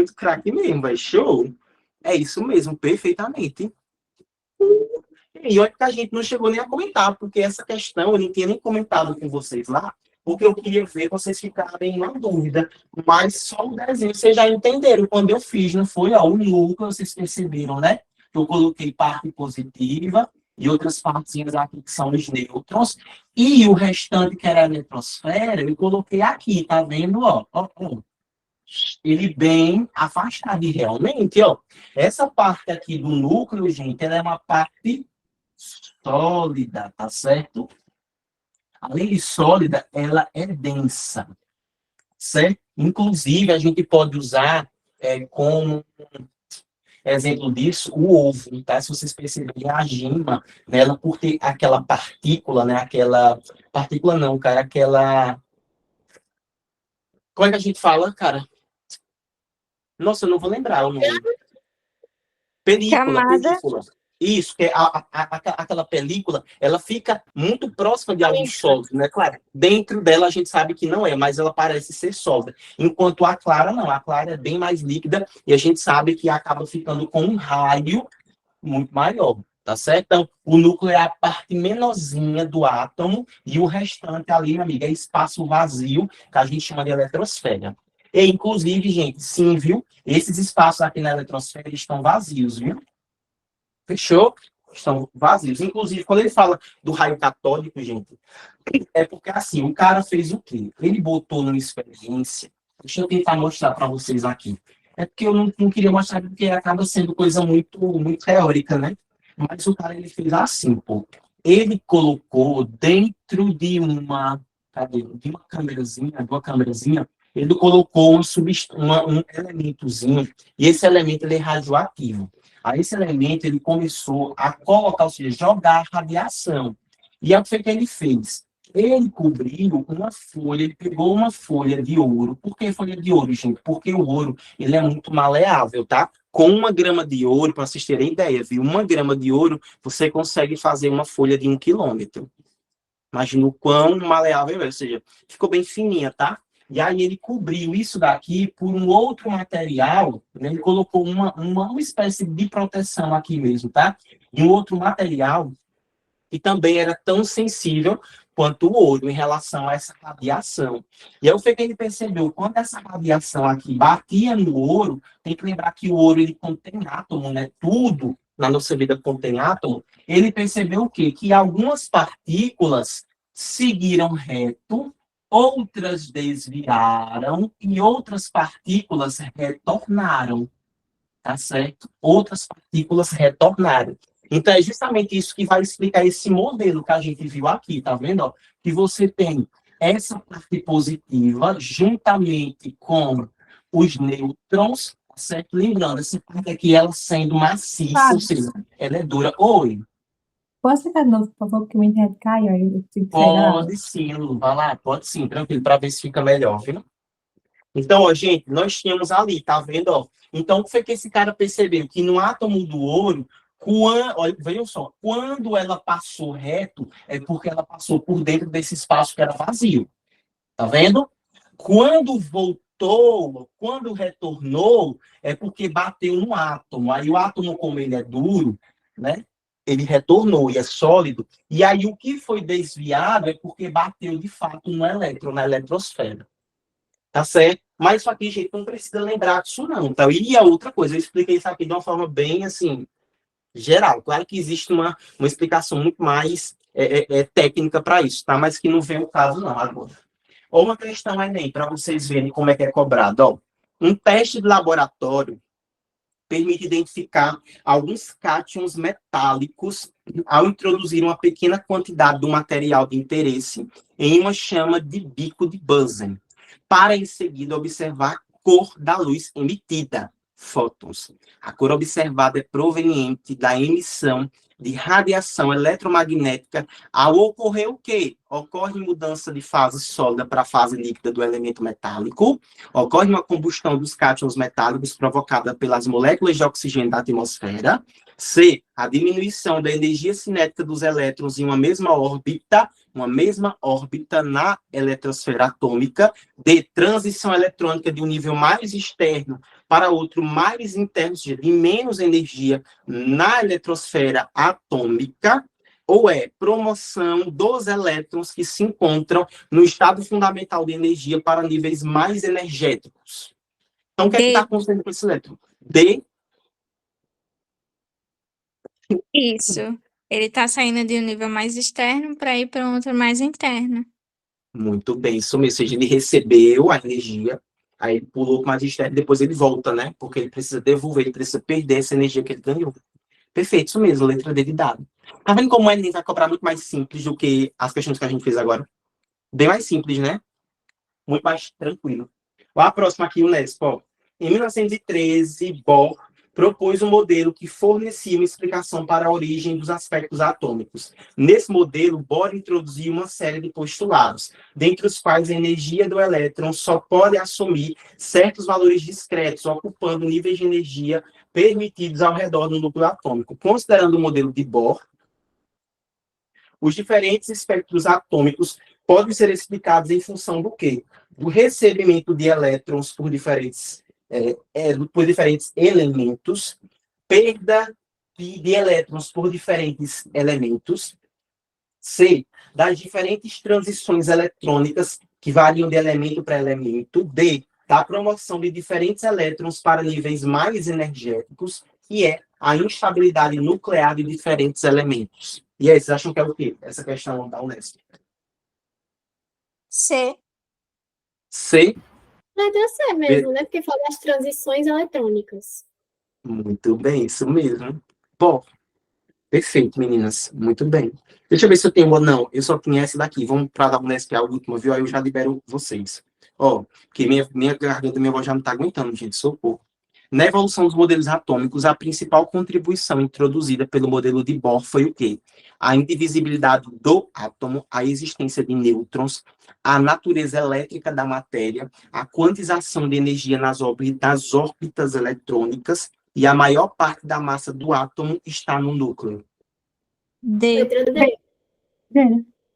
mesmo, vai. Show. É isso mesmo, perfeitamente. E olha que a gente não chegou nem a comentar, porque essa questão eu não tinha nem comentado com vocês lá, porque eu queria ver vocês ficarem na dúvida. Mas só o desenho vocês já entenderam. Quando eu fiz, não foi? Ó, o núcleo, vocês perceberam, né? Eu coloquei parte positiva e outras partezinhas aqui que são os nêutrons. E o restante, que era a eletrosfera, eu coloquei aqui, tá vendo? Ó. Ele bem afastado. E realmente, ó, essa parte aqui do núcleo, gente, ela é uma parte sólida, tá certo? Além de sólida, ela é densa, certo? Inclusive, a gente pode usar como exemplo disso o ovo, tá? Se vocês perceberem, a gema, né, ela por ter aquela partícula, né? Aquela partícula não, cara, aquela... Como é que a gente fala, cara? Nossa, eu não vou lembrar o nome. Película. Isso, que é aquela película, ela fica muito próxima de algo sólido, né? Claro, dentro dela a gente sabe que não é, mas ela parece ser sólida. Enquanto a clara não, a clara é bem mais líquida e a gente sabe que acaba ficando com um raio muito maior, tá certo? Então, o núcleo é a parte menorzinha do átomo e o restante ali, minha amiga, é espaço vazio, que a gente chama de eletrosfera. E, inclusive, gente, sim, viu? Esses espaços aqui na eletrosfera estão vazios, viu? Fechou? Estão vazios. Inclusive, quando ele fala do raio catódico, gente, é porque, assim, o cara fez o quê? Ele botou numa experiência. Deixa eu tentar mostrar para vocês aqui. É porque eu não queria mostrar, porque acaba sendo coisa muito, muito teórica, né? Mas o cara, ele fez assim, pô. Ele colocou dentro de uma... Cadê? De uma câmerazinha, ele colocou um elementozinho, e esse elemento, ele é radioativo. Aí esse elemento, ele começou a colocar, ou seja, jogar radiação. E é o que ele fez. Ele cobriu uma folha, ele pegou uma folha de ouro. Por que folha de ouro, gente? Porque o ouro, ele é muito maleável, tá? Com 1 grama de ouro, para vocês terem ideia, viu? 1 grama de ouro, você consegue fazer uma folha de 1 quilômetro. Imagina o quão maleável é, ou seja, ficou bem fininha, tá? E aí ele cobriu isso daqui por um outro material, né? Ele colocou uma espécie de proteção aqui mesmo, tá? E um outro material que também era tão sensível quanto o ouro em relação a essa radiação. E aí o que ele percebeu? Quando essa radiação aqui batia no ouro, tem que lembrar que o ouro ele contém átomo, né? Tudo na nossa vida contém átomo. Ele percebeu o quê? Que algumas partículas seguiram reto, outras desviaram e outras partículas retornaram. Tá certo? Outras partículas retornaram. Então, é justamente isso que vai explicar esse modelo que a gente viu aqui, tá vendo? Ó? Que você tem essa parte positiva juntamente com os nêutrons, tá certo? Lembrando, essa parte aqui, ela sendo maciça, ou seja, ela é dura. Oi, Posso ficar de novo, por favor, porque minha internet caiu, aí eu tive que sair da aula. pode sim, Lu, vai lá, pode sim, tranquilo, para ver se fica melhor, viu? Então, ó, gente, nós tínhamos ali, tá vendo? Ó? Então, o que foi que esse cara percebeu? Que no átomo do ouro, olha, vejam só, quando ela passou reto, é porque ela passou por dentro desse espaço que era vazio. Tá vendo? Quando voltou, quando retornou, é porque bateu no átomo. Aí o átomo, como ele é duro, né? Ele retornou e é sólido. E aí o que foi desviado é porque bateu de fato no elétron, na eletrosfera. Tá certo? Mas isso aqui, gente, não precisa lembrar disso, não. Tá? E a outra coisa, eu expliquei isso aqui de uma forma bem, assim, geral. Claro que existe uma explicação muito mais técnica para isso, tá? Mas que não vem o caso, não, agora. Ou uma questão, Enem, para vocês verem como é que é cobrado. Ó, um teste de laboratório permite identificar alguns cátions metálicos ao introduzir uma pequena quantidade do material de interesse em uma chama de bico de Bunsen, para em seguida observar a cor da luz emitida, fótons. A cor observada é proveniente da emissão de radiação eletromagnética. Ao ocorrer o quê? Ocorre mudança de fase sólida para a fase líquida do elemento metálico, ocorre uma combustão dos cátions metálicos provocada pelas moléculas de oxigênio da atmosfera. C, a diminuição da energia cinética dos elétrons em uma mesma órbita na eletrosfera atômica. D, transição eletrônica de um nível mais externo para outro mais interno, ou seja, de menos energia na eletrosfera atômica. Ou é promoção dos elétrons que se encontram no estado fundamental de energia para níveis mais energéticos. Então, o que é que está acontecendo com esse elétron? D. Isso. Ele está saindo de um nível mais externo para ir para um outro mais interno. Muito bem, isso mesmo. Ou seja, ele recebeu a energia, aí ele pulou para mais externo, depois ele volta, né? Porque ele precisa devolver, ele precisa perder essa energia que ele ganhou. Perfeito, isso mesmo, letra D de dado. Tá vendo como o Enem vai cobrar muito mais simples do que as questões que a gente fez agora? Bem mais simples, né? Muito mais tranquilo. A próxima aqui, o Nesp. Em 1913, Bohr propôs um modelo que fornecia uma explicação para a origem dos aspectos atômicos. Nesse modelo, Bohr introduziu uma série de postulados, dentre os quais a energia do elétron só pode assumir certos valores discretos, ocupando níveis de energia permitidos ao redor do núcleo atômico. Considerando o modelo de Bohr, os diferentes espectros atômicos podem ser explicados em função do quê? Do recebimento de elétrons por diferentes elementos, perda de elétrons por diferentes elementos. C, das diferentes transições eletrônicas que variam de elemento para elemento. D, da promoção de diferentes elétrons para níveis mais energéticos. E a instabilidade nuclear de diferentes elementos. E aí, vocês acham que é o quê? Essa questão da Unesp. C. C. Mas deu C mesmo, né? Porque fala das transições eletrônicas. Muito bem, isso mesmo. Bom, perfeito, meninas. Muito bem. Deixa eu ver se eu tenho ou não. Eu só tinha essa daqui. Vamos para a Unesp, a última, viu? Aí eu já libero vocês. Ó, porque minha garganta, minha voz já não tá aguentando, gente. Socorro. Na evolução dos modelos atômicos, a principal contribuição introduzida pelo modelo de Bohr foi o quê? A indivisibilidade do átomo, a existência de nêutrons, a natureza elétrica da matéria, a quantização de energia nas órbitas eletrônicas e a maior parte da massa do átomo está no núcleo. D. Letra D.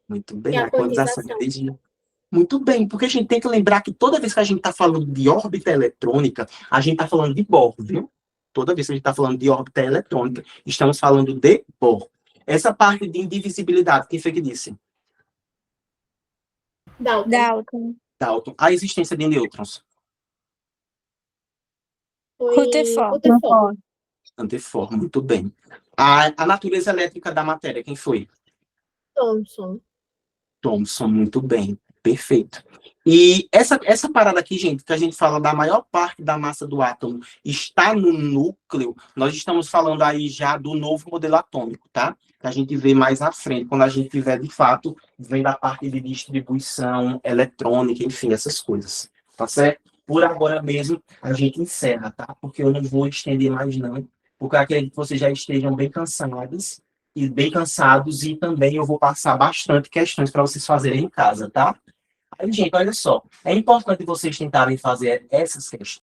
Muito bem, E a a quantização de quantização. energia. Muito bem, porque a gente tem que lembrar que toda vez que a gente está falando de órbita eletrônica, a gente está falando de Bohr, viu? Toda vez que a gente está falando de órbita eletrônica, estamos falando de Bohr. Essa parte de indivisibilidade, quem foi que disse? Dalton. Dalton. Dalton. A existência de nêutrons. Foi Rutherford. Rutherford. Rutherford, muito bem. A natureza elétrica da matéria, quem foi? Thomson. Thomson, muito bem. Perfeito. E essa parada aqui, gente, que a gente fala da maior parte da massa do átomo está no núcleo, nós estamos falando aí já do novo modelo atômico, tá? Que a gente vê mais à frente, quando a gente tiver, de fato, vem da parte de distribuição eletrônica, enfim, essas coisas. Tá certo? Por agora mesmo, a gente encerra, tá? Porque eu não vou estender mais, não. Porque eu acredito que vocês já estejam bem cansados e também eu vou passar bastante questões para vocês fazerem em casa, tá? Aí, gente, olha só, é importante vocês tentarem fazer essas questões